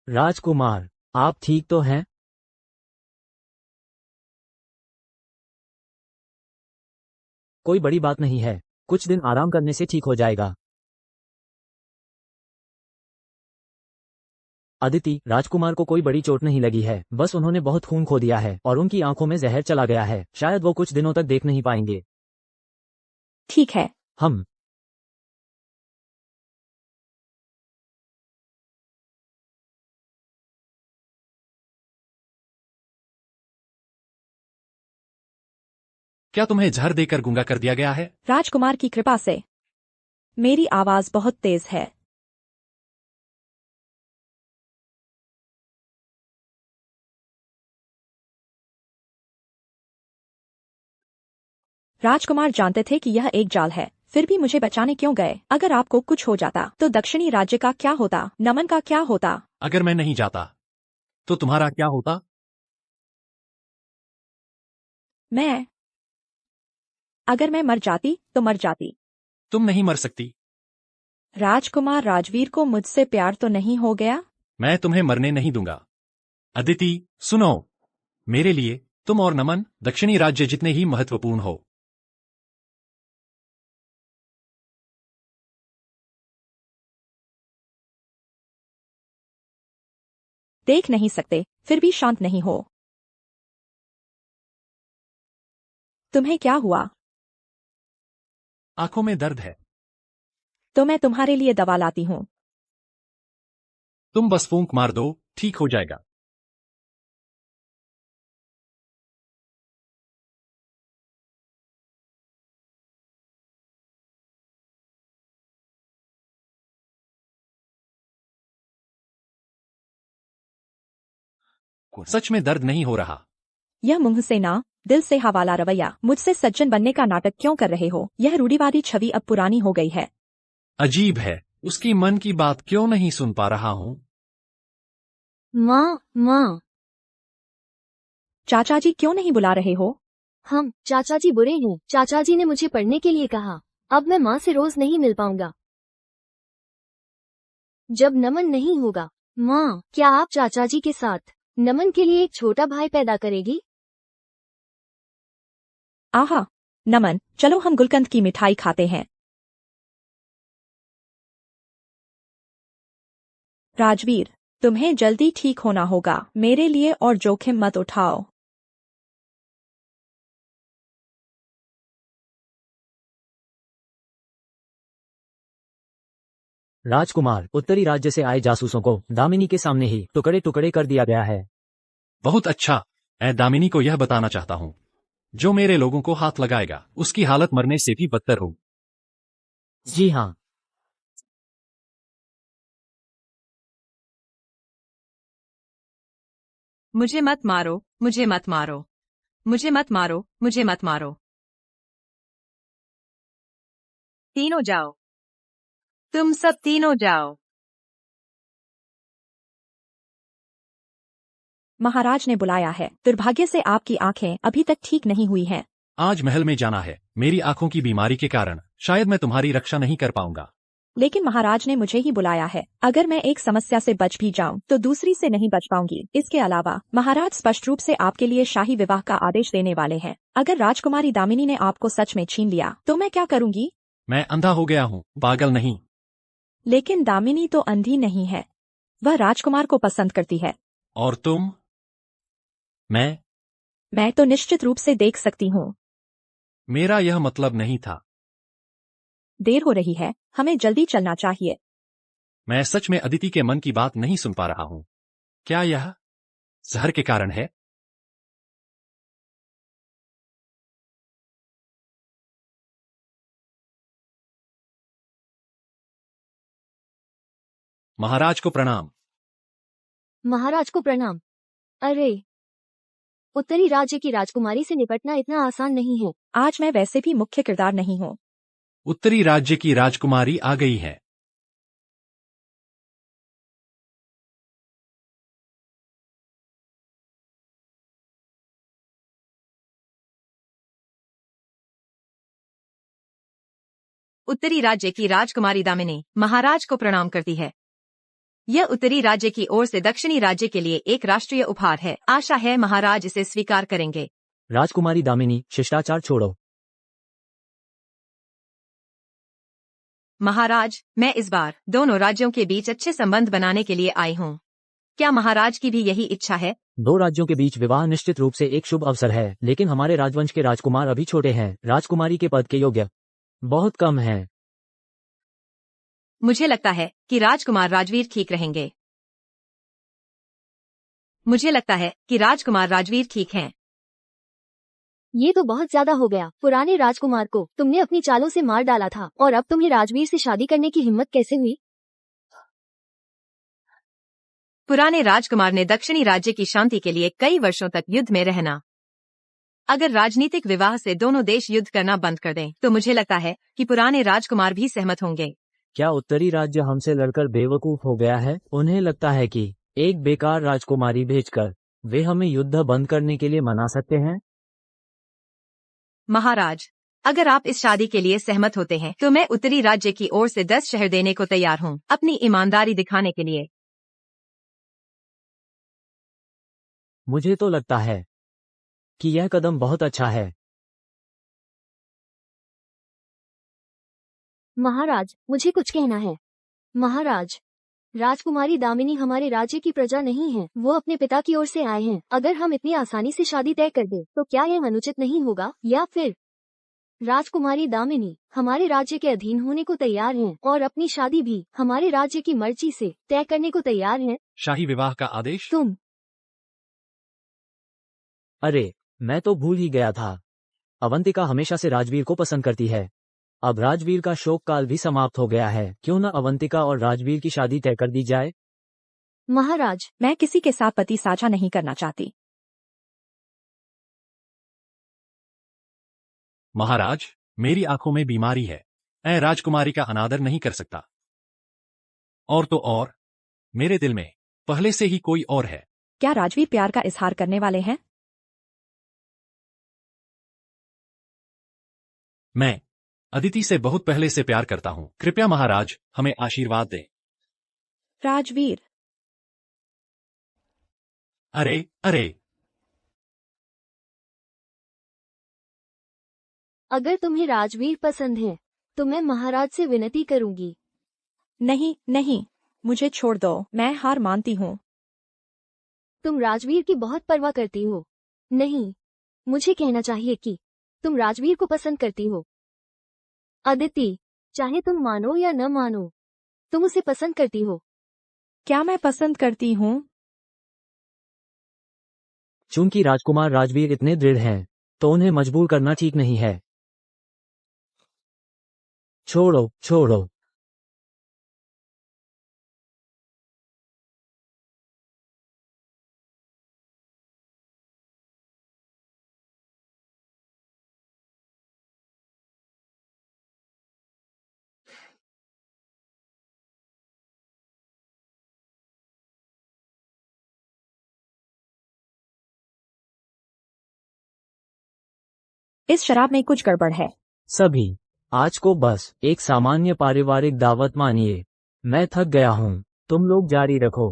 Speaker 2: राजकुमार, आप ठीक तो हैं? कोई बड़ी बात नहीं है, कुछ दिन आराम करने से ठीक हो जाएगा। अदिति, राजकुमार को कोई बड़ी चोट नहीं लगी है, बस उन्होंने बहुत खून खो दिया है और उनकी आंखों में जहर चला गया है। शायद वो कुछ दिनों तक देख नहीं पाएंगे।
Speaker 1: ठीक है।
Speaker 2: हम
Speaker 3: क्या तुम्हें जहर देकर गूंगा कर दिया गया है?
Speaker 1: राजकुमार की कृपा से। मेरी आवाज बहुत तेज है। राजकुमार जानते थे कि यह एक जाल है, फिर भी मुझे बचाने क्यों गए? अगर आपको कुछ हो जाता तो दक्षिणी राज्य का क्या होता? नमन का क्या होता?
Speaker 3: अगर मैं नहीं जाता तो तुम्हारा क्या होता?
Speaker 1: मैं अगर मैं मर जाती तो मर जाती।
Speaker 3: तुम नहीं मर सकती।
Speaker 1: राजकुमार राजवीर को मुझसे प्यार तो नहीं हो गया?
Speaker 3: मैं तुम्हें मरने नहीं दूंगा। अदिति, सुनो, मेरे लिए तुम और नमन दक्षिणी राज्य जितने ही महत्वपूर्ण हो।
Speaker 1: देख नहीं सकते, फिर भी शांत नहीं हो। तुम्हें क्या हुआ?
Speaker 3: आंखों में दर्द है।
Speaker 1: तो मैं तुम्हारे लिए दवा लाती हूँ।
Speaker 3: तुम बस फूंक मार दो, ठीक हो जाएगा। सच में दर्द नहीं हो रहा।
Speaker 1: यह मुंह से ना, दिल से हवाला रवैया। मुझसे सज्जन बनने का नाटक क्यों कर रहे हो? यह रूढ़िवादी छवि अब पुरानी हो गई है।
Speaker 3: अजीब है, उसकी मन की बात क्यों नहीं सुन पा रहा हूं।
Speaker 4: माँ, माँ,
Speaker 1: चाचा जी क्यों नहीं बुला रहे हो?
Speaker 4: हम चाचा जी बुरे हैं। चाचा जी ने मुझे पढ़ने के लिए कहा। अब मैं माँ से रोज नहीं मिल पाऊंगा जब नमन नहीं होगा। माँ, क्या आप चाचा जी के साथ नमन के लिए एक छोटा भाई पैदा करेगी?
Speaker 1: आहा, नमन, चलो हम गुलकंद की मिठाई खाते हैं। राजवीर, तुम्हें जल्दी ठीक होना होगा। मेरे लिए और जोखिम मत उठाओ।
Speaker 2: राजकुमार, उत्तरी राज्य से आए जासूसों को दामिनी के सामने ही टुकड़े टुकड़े कर दिया गया है।
Speaker 3: बहुत अच्छा। मैं दामिनी को यह बताना चाहता हूं, जो मेरे लोगों को हाथ लगाएगा उसकी हालत मरने से भी बदतर हो।
Speaker 2: जी हाँ।
Speaker 5: मुझे मत मारो, मुझे मत मारो, मुझे मत मारो, मुझे मत मारो। तीनों जाओ, तुम सब तीनों जाओ।
Speaker 1: महाराज ने बुलाया है। दुर्भाग्य से आपकी आंखें अभी तक ठीक नहीं हुई हैं।
Speaker 3: आज महल में जाना है। मेरी आंखों की बीमारी के कारण शायद मैं तुम्हारी रक्षा नहीं कर पाऊंगा।
Speaker 1: लेकिन महाराज ने मुझे ही बुलाया है। अगर मैं एक समस्या से बच भी जाऊं तो दूसरी से नहीं बच पाऊंगी। इसके अलावा महाराज स्पष्ट रूप से आपके लिए शाही विवाह का आदेश देने वाले हैं। अगर राजकुमारी दामिनी ने आपको सच में छीन लिया तो मैं क्या करूंगी?
Speaker 3: मैं अंधा हो गया हूँ, पागल नहीं।
Speaker 1: लेकिन दामिनी तो अंधी नहीं है, वह राजकुमार को पसंद करती है।
Speaker 3: और तुम?
Speaker 1: मैं तो निश्चित रूप से देख सकती हूँ।
Speaker 3: मेरा यह मतलब नहीं था।
Speaker 1: देर हो रही है, हमें जल्दी चलना चाहिए।
Speaker 3: मैं सच में अदिति के मन की बात नहीं सुन पा रहा हूँ। क्या यह जहर के कारण है? महाराज को प्रणाम।
Speaker 4: महाराज को प्रणाम। अरे, उत्तरी राज्य की राजकुमारी से निपटना इतना आसान नहीं है।
Speaker 1: आज मैं वैसे भी मुख्य किरदार नहीं हूँ।
Speaker 3: उत्तरी राज्य की राजकुमारी आ गई है।
Speaker 5: उत्तरी राज्य की राजकुमारी दामिनी महाराज को प्रणाम करती है। यह उत्तरी राज्य की ओर से दक्षिणी राज्य के लिए एक राष्ट्रीय उपहार है। आशा है महाराज इसे स्वीकार करेंगे।
Speaker 2: राजकुमारी दामिनी, शिष्टाचार छोड़ो।
Speaker 5: महाराज, मैं इस बार दोनों राज्यों के बीच अच्छे संबंध बनाने के लिए आई हूँ। क्या महाराज की भी यही इच्छा है?
Speaker 2: दो राज्यों के बीच विवाह निश्चित रूप से एक शुभ अवसर है, लेकिन हमारे राजवंश के राजकुमार अभी छोटे हैं। राजकुमारी के पद के योग्य बहुत कम हैं।
Speaker 5: मुझे लगता है कि राजकुमार राजवीर ठीक रहेंगे। मुझे लगता है कि राजकुमार राजवीर ठीक हैं।
Speaker 4: ये तो बहुत ज्यादा हो गया। पुराने राजकुमार को तुमने अपनी चालों से मार डाला था और अब तुम्हें राजवीर से शादी करने की हिम्मत कैसे हुई?
Speaker 5: पुराने राजकुमार ने दक्षिणी राज्य की शांति के लिए कई वर्षों तक युद्ध में रहना। अगर राजनीतिक विवाह से दोनों देश युद्ध करना बंद कर दें तो मुझे लगता है कि पुराने राजकुमार भी सहमत होंगे।
Speaker 2: क्या उत्तरी राज्य हमसे लड़कर बेवकूफ हो गया है? उन्हें लगता है कि एक बेकार राजकुमारी भेजकर वे हमें युद्ध बंद करने के लिए मना सकते हैं।
Speaker 5: महाराज, अगर आप इस शादी के लिए सहमत होते हैं तो मैं उत्तरी राज्य की ओर से 10 शहर देने को तैयार हूँ, अपनी ईमानदारी दिखाने के लिए।
Speaker 2: मुझे तो लगता है कि यह कदम बहुत अच्छा है।
Speaker 4: महाराज, मुझे कुछ कहना है। महाराज, राजकुमारी दामिनी हमारे राज्य की प्रजा नहीं है। वो अपने पिता की ओर से आए हैं। अगर हम इतनी आसानी से शादी तय कर दें तो क्या यह अनुचित नहीं होगा? या फिर राजकुमारी दामिनी हमारे राज्य के अधीन होने को तैयार हैं और अपनी शादी भी हमारे राज्य की मर्जी से तय करने को तैयार हैं।
Speaker 3: शाही विवाह का आदेश?
Speaker 4: तुम
Speaker 2: अरे, मैं तो भूल ही गया था। अवंतिका हमेशा से राजवीर को पसंद करती है। अब राजवीर का शोक काल भी समाप्त हो गया है। क्यों न अवंतिका और राजवीर की शादी तय कर दी जाए?
Speaker 4: महाराज,
Speaker 1: मैं किसी के साथ पति साझा नहीं करना चाहती।
Speaker 3: महाराज, मेरी आंखों में बीमारी है। मैं राजकुमारी का अनादर नहीं कर सकता। और तो और, मेरे दिल में पहले से ही कोई और है।
Speaker 1: क्या राजवीर प्यार का इजहार करने वाले हैं?
Speaker 3: मैं अदिति से बहुत पहले से प्यार करता हूँ। कृपया महाराज हमें आशीर्वाद दें।
Speaker 1: राजवीर,
Speaker 3: अरे अरे,
Speaker 4: अगर तुम्हें राजवीर पसंद है तो मैं महाराज से विनती करूंगी।
Speaker 1: नहीं नहीं, मुझे छोड़ दो, मैं हार मानती हूँ।
Speaker 4: तुम राजवीर की बहुत परवाह करती हो। नहीं, मुझे कहना चाहिए कि तुम राजवीर को पसंद करती हो। अदिति, चाहे तुम मानो या न मानो, तुम उसे पसंद करती हो।
Speaker 1: क्या मैं पसंद करती हूँ?
Speaker 2: चूंकि राजकुमार राजवीर इतने दृढ़ हैं, तो उन्हें मजबूर करना ठीक नहीं है। छोड़ो छोड़ो।
Speaker 1: इस शराब में कुछ गड़बड़ है।
Speaker 2: सभी, आज को बस एक सामान्य पारिवारिक दावत मानिए। मैं थक गया हूँ। तुम लोग जारी रखो।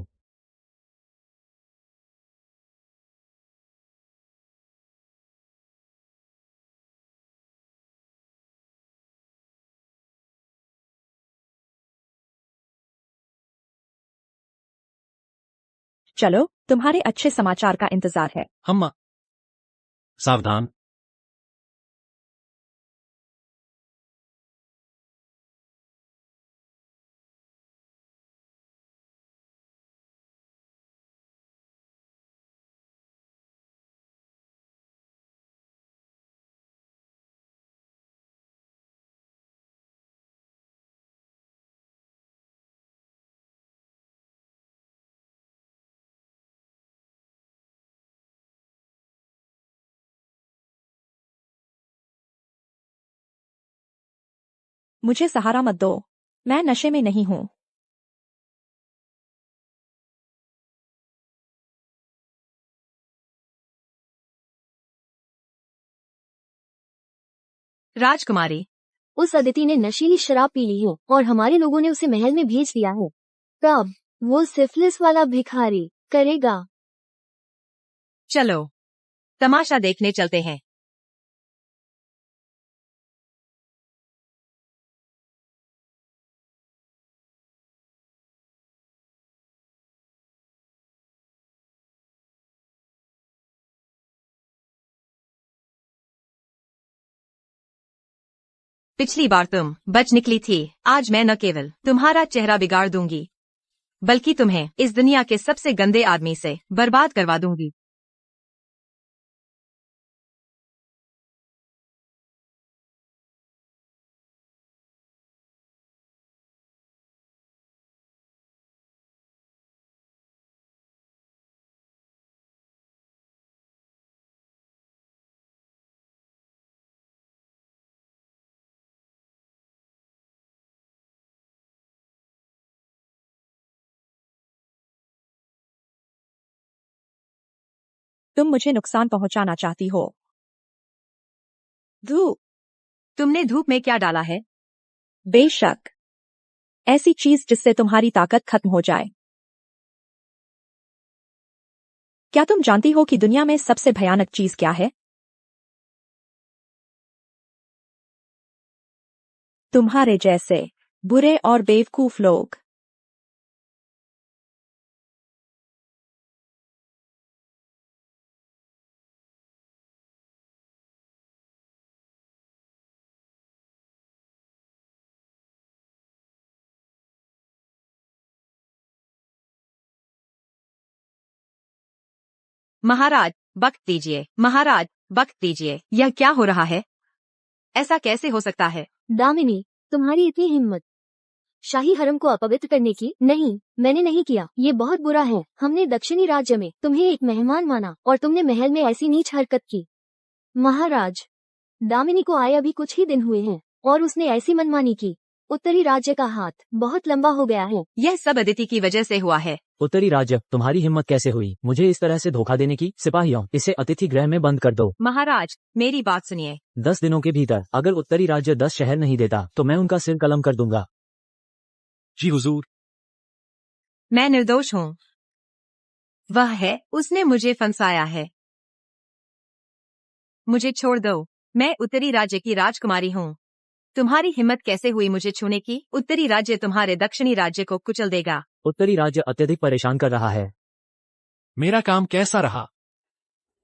Speaker 1: चलो, तुम्हारे अच्छे समाचार का इंतजार है।
Speaker 3: हम सावधान।
Speaker 1: मुझे सहारा मत दो। मैं नशे में नहीं हूँ।
Speaker 5: राजकुमारी,
Speaker 4: उस अदिति ने नशीली शराब पी ली है और हमारे लोगों ने उसे महल में भेज दिया है। कब वो सिफिलिस वाला भिखारी करेगा?
Speaker 5: चलो तमाशा देखने चलते हैं। पिछली बार तुम बच निकली थी। आज मैं न केवल तुम्हारा चेहरा बिगाड़ दूंगी, बल्कि तुम्हें इस दुनिया के सबसे गंदे आदमी से बर्बाद करवा दूंगी।
Speaker 1: तुम मुझे नुकसान पहुंचाना चाहती हो। धूप।
Speaker 5: तुमने धूप में क्या डाला है?
Speaker 1: बेशक, ऐसी चीज जिससे तुम्हारी ताकत खत्म हो जाए। क्या तुम जानती हो कि दुनिया में सबसे भयानक चीज क्या है? तुम्हारे जैसे बुरे और बेवकूफ लोग।
Speaker 5: महाराज वक्त दीजिए, महाराज वक्त दीजिए। यह क्या हो रहा है? ऐसा कैसे हो सकता है?
Speaker 4: दामिनी, तुम्हारी इतनी हिम्मत शाही हरम को अपवित्र करने की? नहीं, मैंने नहीं किया। ये बहुत बुरा है। हमने दक्षिणी राज्य में तुम्हें एक मेहमान माना और तुमने महल में ऐसी नीच हरकत की। महाराज, दामिनी को आए अभी कुछ ही दिन हुए हैं और उसने ऐसी मनमानी की। उत्तरी राज्य का हाथ बहुत लंबा हो गया है।
Speaker 5: यह सब अदिति की वजह से हुआ है।
Speaker 2: उत्तरी राज्य, तुम्हारी हिम्मत कैसे हुई मुझे इस तरह से धोखा देने की? सिपाहियों, इसे अतिथि गृह में बंद कर दो।
Speaker 5: महाराज मेरी बात सुनिए।
Speaker 2: 10 दिनों के भीतर अगर उत्तरी राज्य 10 शहर नहीं देता तो मैं उनका सिर कलम कर दूंगा।
Speaker 3: जी हुजूर।
Speaker 5: मैं निर्दोष हूँ। वह है, उसने मुझे फंसाया है। मुझे छोड़ दो। मैं उत्तरी राज्य की राजकुमारी हूँ। तुम्हारी हिम्मत कैसे हुई मुझे छूने की? उत्तरी राज्य तुम्हारे दक्षिणी राज्य को कुचल देगा।
Speaker 2: उत्तरी राज्य अत्यधिक परेशान कर रहा है।
Speaker 3: मेरा काम कैसा रहा?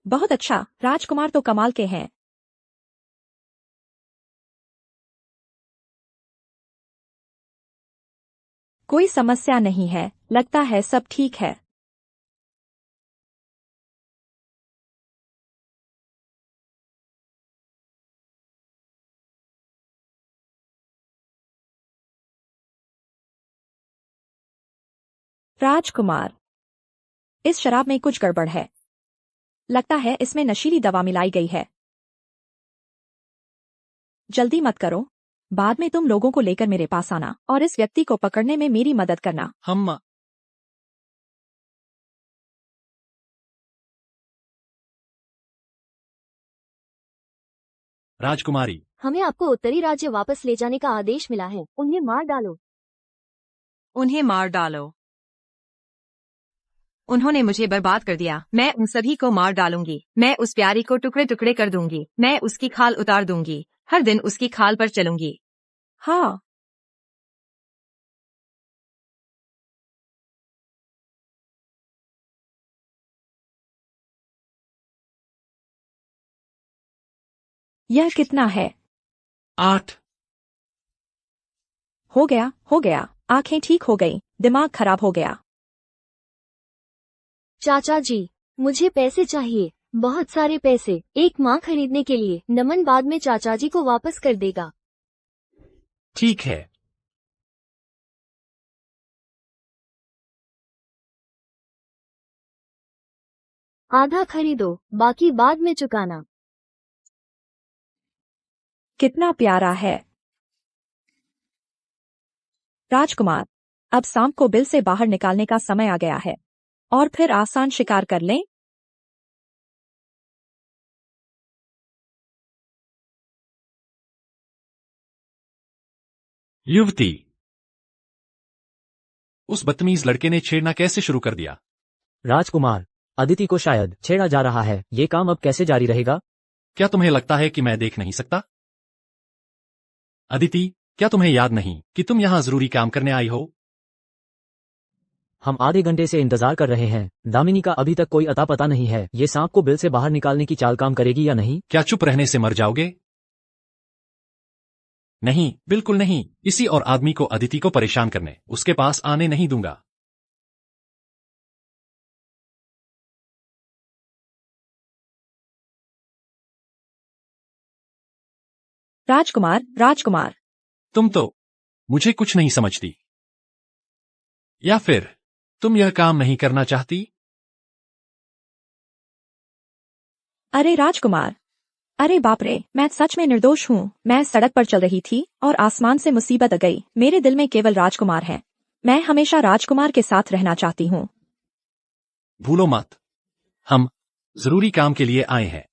Speaker 1: बहुत अच्छा, राजकुमार तो कमाल के हैं। कोई समस्या नहीं है, लगता है सब ठीक है। राजकुमार, इस शराब में कुछ गड़बड़ है। लगता है इसमें नशीली दवा मिलाई गई है। जल्दी मत करो, बाद में तुम लोगों को लेकर मेरे पास आना और इस व्यक्ति को पकड़ने में मेरी मदद करना।
Speaker 3: हम राजकुमारी,
Speaker 4: हमें आपको उत्तरी राज्य वापस ले जाने का आदेश मिला है। उन्हें मार डालो।
Speaker 5: उन्हें मार डालो। उन्होंने मुझे बर्बाद कर दिया। मैं उन सभी को मार डालूंगी। मैं उस प्यारी को टुकड़े टुकड़े कर दूंगी। मैं उसकी खाल उतार दूंगी। हर दिन उसकी खाल पर चलूंगी।
Speaker 1: हाँ, यह कितना है?
Speaker 3: 8।
Speaker 1: हो गया, हो गया। आंखें ठीक हो गई, दिमाग खराब हो गया।
Speaker 4: चाचा जी, मुझे पैसे चाहिए, बहुत सारे पैसे, एक माँ खरीदने के लिए। नमन बाद में चाचा जी को वापस कर देगा।
Speaker 3: ठीक है।
Speaker 4: आधा खरीदो, बाकी बाद में चुकाना।
Speaker 1: कितना प्यारा है। राजकुमार, अब सांप को बिल से बाहर निकालने का समय आ गया है। और फिर आसान शिकार कर लें।
Speaker 3: युवती, उस बदतमीज लड़के ने छेड़ना कैसे शुरू कर दिया?
Speaker 2: राजकुमार, अदिति को शायद छेड़ा जा रहा है। ये काम अब कैसे जारी रहेगा?
Speaker 3: क्या तुम्हें लगता है कि मैं देख नहीं सकता? अदिति, क्या तुम्हें याद नहीं कि तुम यहाँ जरूरी काम करने आई हो?
Speaker 2: हम आधे घंटे से इंतजार कर रहे हैं। दामिनी का अभी तक कोई अता पता नहीं है। ये सांप को बिल से बाहर निकालने की चाल काम करेगी या नहीं?
Speaker 3: क्या चुप रहने से मर जाओगे? नहीं, बिल्कुल नहीं। किसी और आदमी को अदिति को परेशान करने उसके पास आने नहीं दूंगा।
Speaker 1: राजकुमार, राजकुमार,
Speaker 3: तुम तो मुझे कुछ नहीं समझती। या फिर तुम यह काम नहीं करना चाहती?
Speaker 1: अरे राजकुमार, अरे बाप रे, मैं सच में निर्दोष हूँ। मैं सड़क पर चल रही थी और आसमान से मुसीबत आ गई। मेरे दिल में केवल राजकुमार है। मैं हमेशा राजकुमार के साथ रहना चाहती हूँ।
Speaker 3: भूलो मत, हम जरूरी काम के लिए आए हैं।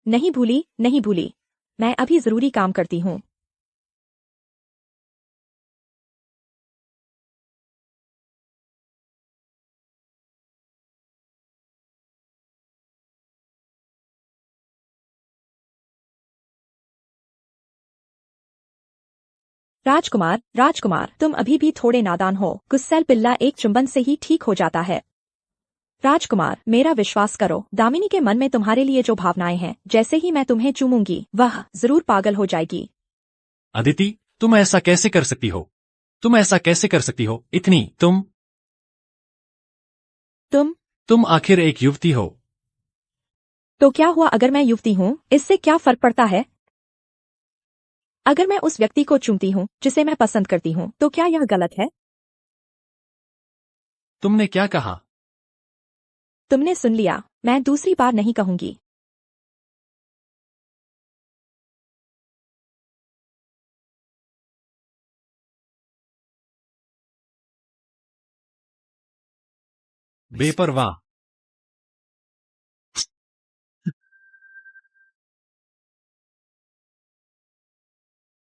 Speaker 1: नहीं भूली, नहीं भूली। मैं अभी जरूरी काम करती हूँ। राजकुमार, राजकुमार, तुम अभी भी थोड़े नादान हो। गुस्सैल पिल्ला एक चुंबन से ही ठीक हो जाता है। राजकुमार, मेरा विश्वास करो। दामिनी के मन में तुम्हारे लिए जो भावनाएं हैं, जैसे ही मैं तुम्हें चूमूंगी वह जरूर पागल हो जाएगी।
Speaker 3: अदिति, तुम ऐसा कैसे कर सकती हो? तुम ऐसा कैसे कर सकती हो? इतनी तुम आखिर एक युवती हो।
Speaker 1: तो क्या हुआ अगर मैं युवती हूँ? इससे क्या फर्क पड़ता है? अगर मैं उस व्यक्ति को चूमती हूँ जिसे मैं पसंद करती हूँ, तो क्या यह गलत है?
Speaker 3: तुमने क्या कहा?
Speaker 1: तुमने सुन लिया। मैं दूसरी बार नहीं कहूंगी।
Speaker 3: बेपरवाह।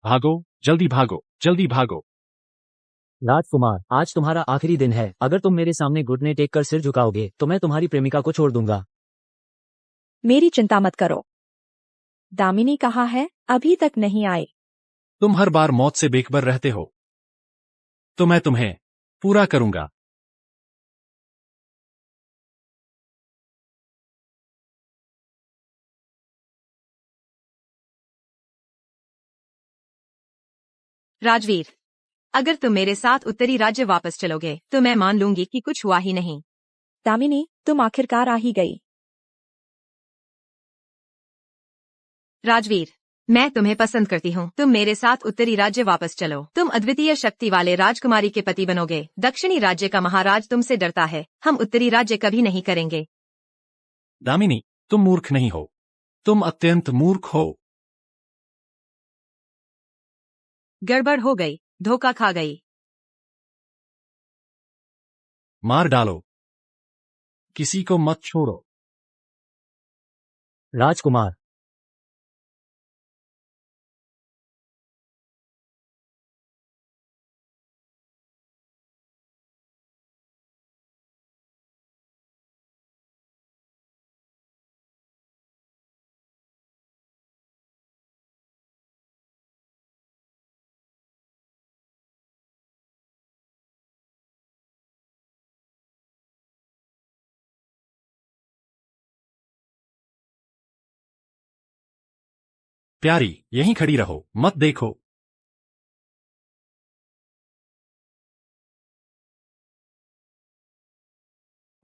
Speaker 3: भागो, जल्दी भागो, जल्दी भागो।
Speaker 2: राजकुमार, आज तुम्हारा आखिरी दिन है। अगर तुम मेरे सामने घुटने टेक कर सिर झुकाओगे तो मैं तुम्हारी प्रेमिका को छोड़ दूंगा।
Speaker 1: मेरी चिंता मत करो। दामिनी कहाँ है? अभी तक नहीं आई।
Speaker 3: तुम हर बार मौत से बेखबर रहते हो, तो मैं तुम्हें पूरा करूंगा।
Speaker 5: राजवीर, अगर तुम मेरे साथ उत्तरी राज्य वापस चलोगे तो मैं मान लूंगी कि कुछ हुआ ही नहीं।
Speaker 1: दामिनी, तुम आखिरकार आ ही गई।
Speaker 5: राजवीर, मैं तुम्हें पसंद करती हूँ। तुम मेरे साथ उत्तरी राज्य वापस चलो। तुम अद्वितीय शक्ति वाले राजकुमारी के पति बनोगे। दक्षिणी राज्य का महाराज तुमसे डरता है। हम उत्तरी राज्य कभी नहीं करेंगे।
Speaker 3: दामिनी, तुम मूर्ख नहीं हो। तुम अत्यंत मूर्ख हो।
Speaker 5: गड़बड़ हो गई, धोखा खा गई।
Speaker 3: मार डालो। किसी को मत छोड़ो।
Speaker 2: राजकुमार,
Speaker 3: प्यारी, यहीं खड़ी रहो, मत देखो।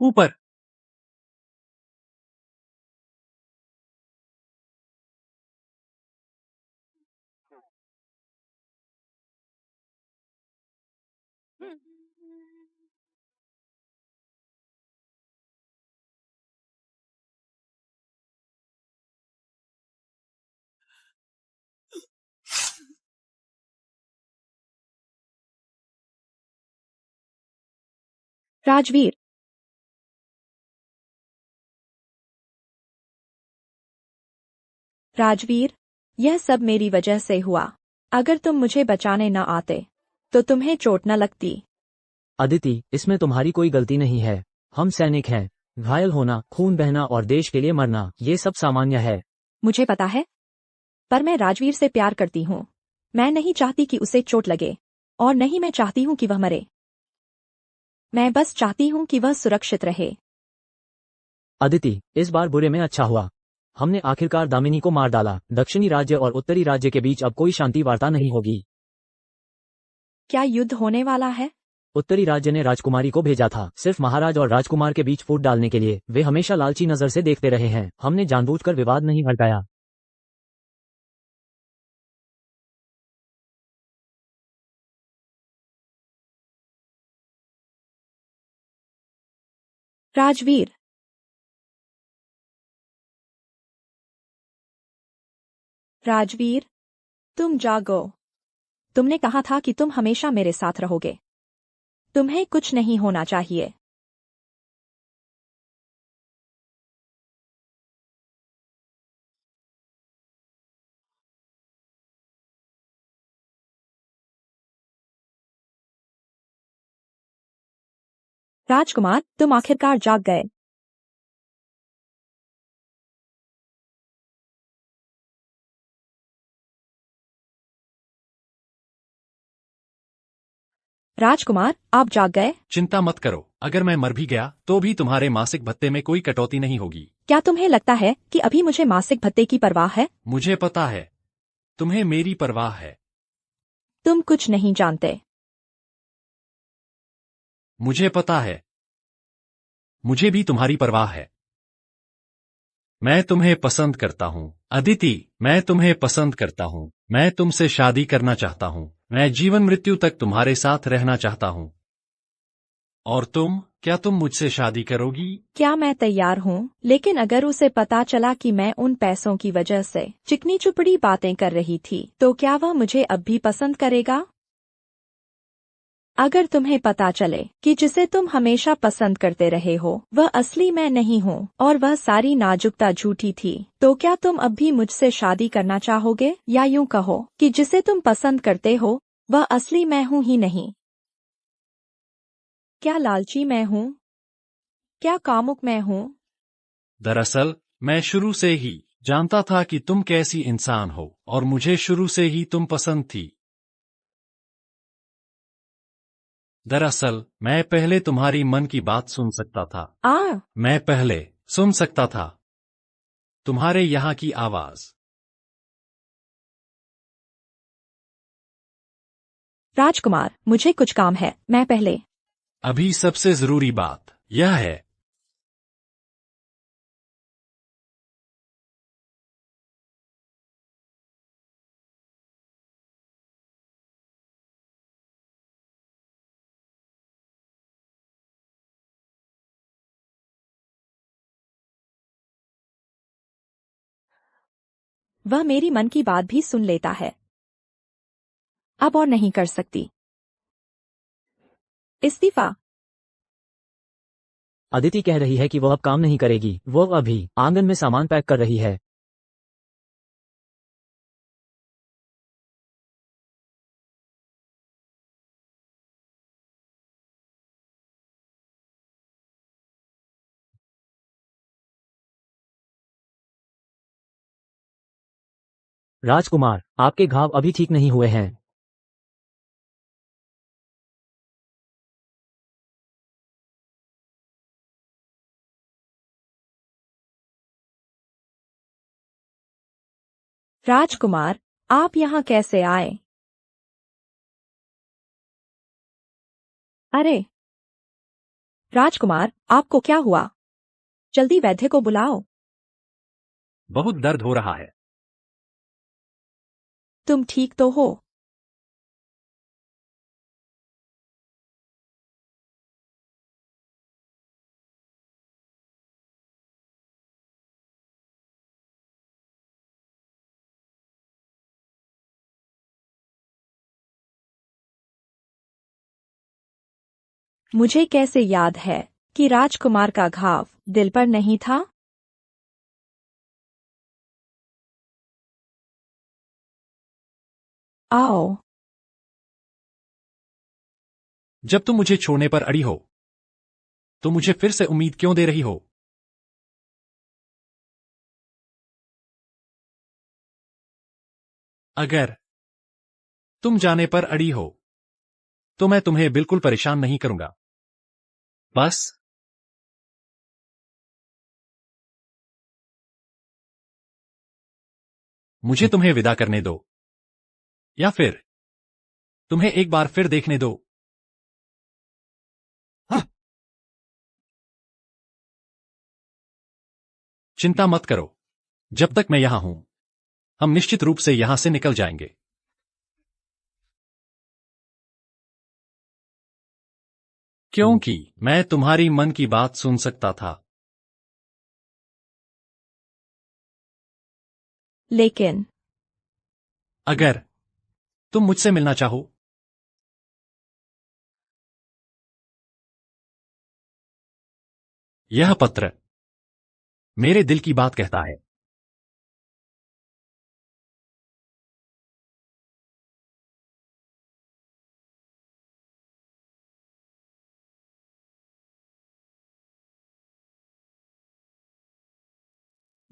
Speaker 3: ऊपर।
Speaker 1: राजवीर, राजवीर, यह सब मेरी वजह से हुआ। अगर तुम मुझे बचाने न आते तो तुम्हें चोट न लगती।
Speaker 2: अदिति, इसमें तुम्हारी कोई गलती नहीं है। हम सैनिक हैं। घायल होना, खून बहना और देश के लिए मरना, ये सब सामान्य है।
Speaker 1: मुझे पता है, पर मैं राजवीर से प्यार करती हूँ। मैं नहीं चाहती कि उसे चोट लगे, और नहीं मैं चाहती हूँ कि वह मरे। मैं बस चाहती हूँ कि वह सुरक्षित रहे।
Speaker 2: अदिति, इस बार बुरे में अच्छा हुआ। हमने आखिरकार दामिनी को मार डाला। दक्षिणी राज्य और उत्तरी राज्य के बीच अब कोई शांति वार्ता नहीं होगी।
Speaker 1: क्या युद्ध होने वाला है?
Speaker 2: उत्तरी राज्य ने राजकुमारी को भेजा था, सिर्फ महाराज और राजकुमार के बीच फूट डालने के लिए। वे हमेशा लालची नजर से देखते रहे हैं। हमने जानबूझकर विवाद नहीं भड़काया।
Speaker 1: राजवीर, राजवीर, तुम जागो। तुमने कहा था कि तुम हमेशा मेरे साथ रहोगे। तुम्हें कुछ नहीं होना चाहिए। राजकुमार, तुम आखिरकार जाग गए। राजकुमार, आप जाग गए?
Speaker 3: चिंता मत करो, अगर मैं मर भी गया तो भी तुम्हारे मासिक भत्ते में कोई कटौती नहीं होगी।
Speaker 1: क्या तुम्हें लगता है कि अभी मुझे मासिक भत्ते की परवाह है?
Speaker 3: मुझे पता है, तुम्हें मेरी परवाह है।
Speaker 1: तुम कुछ नहीं जानते।
Speaker 3: मुझे पता है, मुझे भी तुम्हारी परवाह है। मैं तुम्हें पसंद करता हूँ अदिति, मैं तुम्हें पसंद करता हूँ। मैं तुमसे शादी करना चाहता हूँ। मैं जीवन मृत्यु तक तुम्हारे साथ रहना चाहता हूँ। और तुम, क्या तुम मुझसे शादी करोगी?
Speaker 1: क्या मैं तैयार हूँ, लेकिन अगर उसे पता चला कि मैं उन पैसों की वजह से चिकनी चुपड़ी बातें कर रही थी, तो क्या वह मुझे अब भी पसंद करेगा? अगर तुम्हें पता चले कि जिसे तुम हमेशा पसंद करते रहे हो वह असली मैं नहीं हूँ और वह सारी नाजुकता झूठी थी, तो क्या तुम अब भी मुझसे शादी करना चाहोगे? या यूं कहो कि जिसे तुम पसंद करते हो वह असली मैं हूँ ही नहीं? क्या लालची मैं हूँ? क्या कामुक मैं हूँ?
Speaker 3: दरअसल मैं शुरू से ही जानता था कि तुम कैसी इंसान हो, और मुझे शुरू से ही तुम पसंद थी। दरअसल मैं पहले तुम्हारी मन की बात सुन सकता था। मैं पहले सुन सकता था तुम्हारे यहाँ की आवाज।
Speaker 1: राजकुमार, मुझे कुछ काम है, मैं पहले।
Speaker 3: अभी सबसे जरूरी बात यह है
Speaker 1: वह मेरी मन की बात भी सुन लेता है। अब और नहीं कर सकती। इस्तीफा।
Speaker 2: अदिति कह रही है कि वो अब काम नहीं करेगी। वो अभी आंगन में सामान पैक कर रही है। राजकुमार, आपके घाव अभी ठीक नहीं हुए हैं।
Speaker 1: राजकुमार, आप यहाँ कैसे आए? अरे राजकुमार, आपको क्या हुआ? जल्दी वैद्य को बुलाओ।
Speaker 3: बहुत दर्द हो रहा है।
Speaker 1: तुम ठीक तो हो? मुझे कैसे याद है कि राजकुमार का घाव दिल पर नहीं था? आओ।
Speaker 3: जब तुम मुझे छोड़ने पर अड़ी हो तो मुझे फिर से उम्मीद क्यों दे रही हो? अगर तुम जाने पर अड़ी हो तो मैं तुम्हें बिल्कुल परेशान नहीं करूंगा। बस मुझे तुम्हें विदा करने दो, या फिर तुम्हें एक बार फिर देखने दो। चिंता मत करो, जब तक मैं यहां हूं हम निश्चित रूप से यहां से निकल जाएंगे। क्योंकि मैं तुम्हारी मन की बात सुन सकता था।
Speaker 1: लेकिन
Speaker 3: अगर तुम मुझसे मिलना चाहो, यह पत्र मेरे दिल की बात कहता है।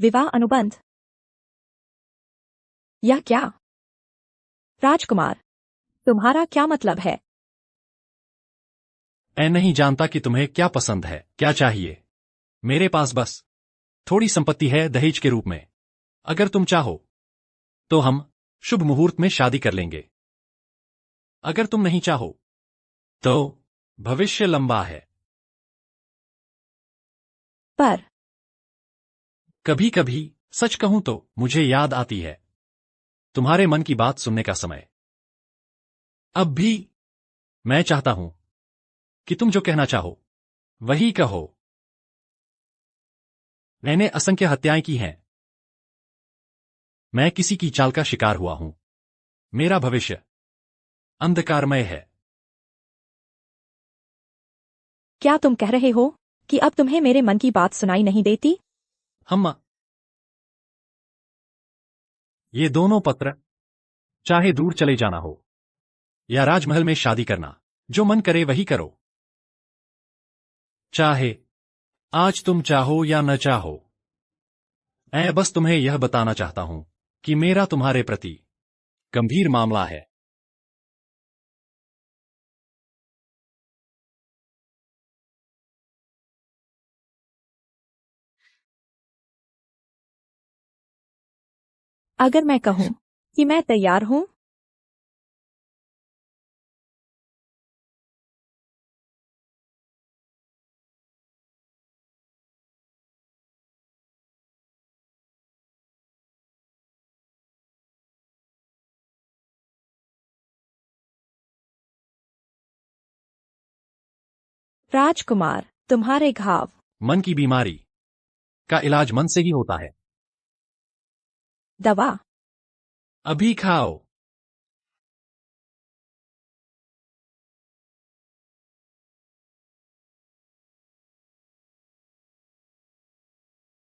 Speaker 1: विवाह अनुबंध? यह क्या? राजकुमार, तुम्हारा क्या मतलब है?
Speaker 3: मैं नहीं जानता कि तुम्हें क्या पसंद है, क्या चाहिए। मेरे पास बस थोड़ी संपत्ति है दहेज के रूप में। अगर तुम चाहो तो हम शुभ मुहूर्त में शादी कर लेंगे। अगर तुम नहीं चाहो तो भविष्य लंबा है।
Speaker 1: पर
Speaker 3: कभी कभी सच कहूं तो मुझे याद आती है तुम्हारे मन की बात सुनने का समय। अब भी मैं चाहता हूं कि तुम जो कहना चाहो वही कहो। मैंने असंख्य हत्याएं की हैं। मैं किसी की चाल का शिकार हुआ हूं। मेरा भविष्य अंधकारमय है।
Speaker 1: क्या तुम कह रहे हो कि अब तुम्हें मेरे मन की बात सुनाई नहीं देती?
Speaker 3: हम ये दोनों पत्र, चाहे दूर चले जाना हो या राजमहल में शादी करना, जो मन करे वही करो। चाहे आज तुम चाहो या न चाहो, मैं बस तुम्हें यह बताना चाहता हूं कि मेरा तुम्हारे प्रति गंभीर मामला है।
Speaker 1: अगर मैं कहूं कि मैं तैयार हूं? राजकुमार, तुम्हारे घाव।
Speaker 3: मन की बीमारी का इलाज मन से ही होता है।
Speaker 1: दवा।
Speaker 3: अभी खाओ।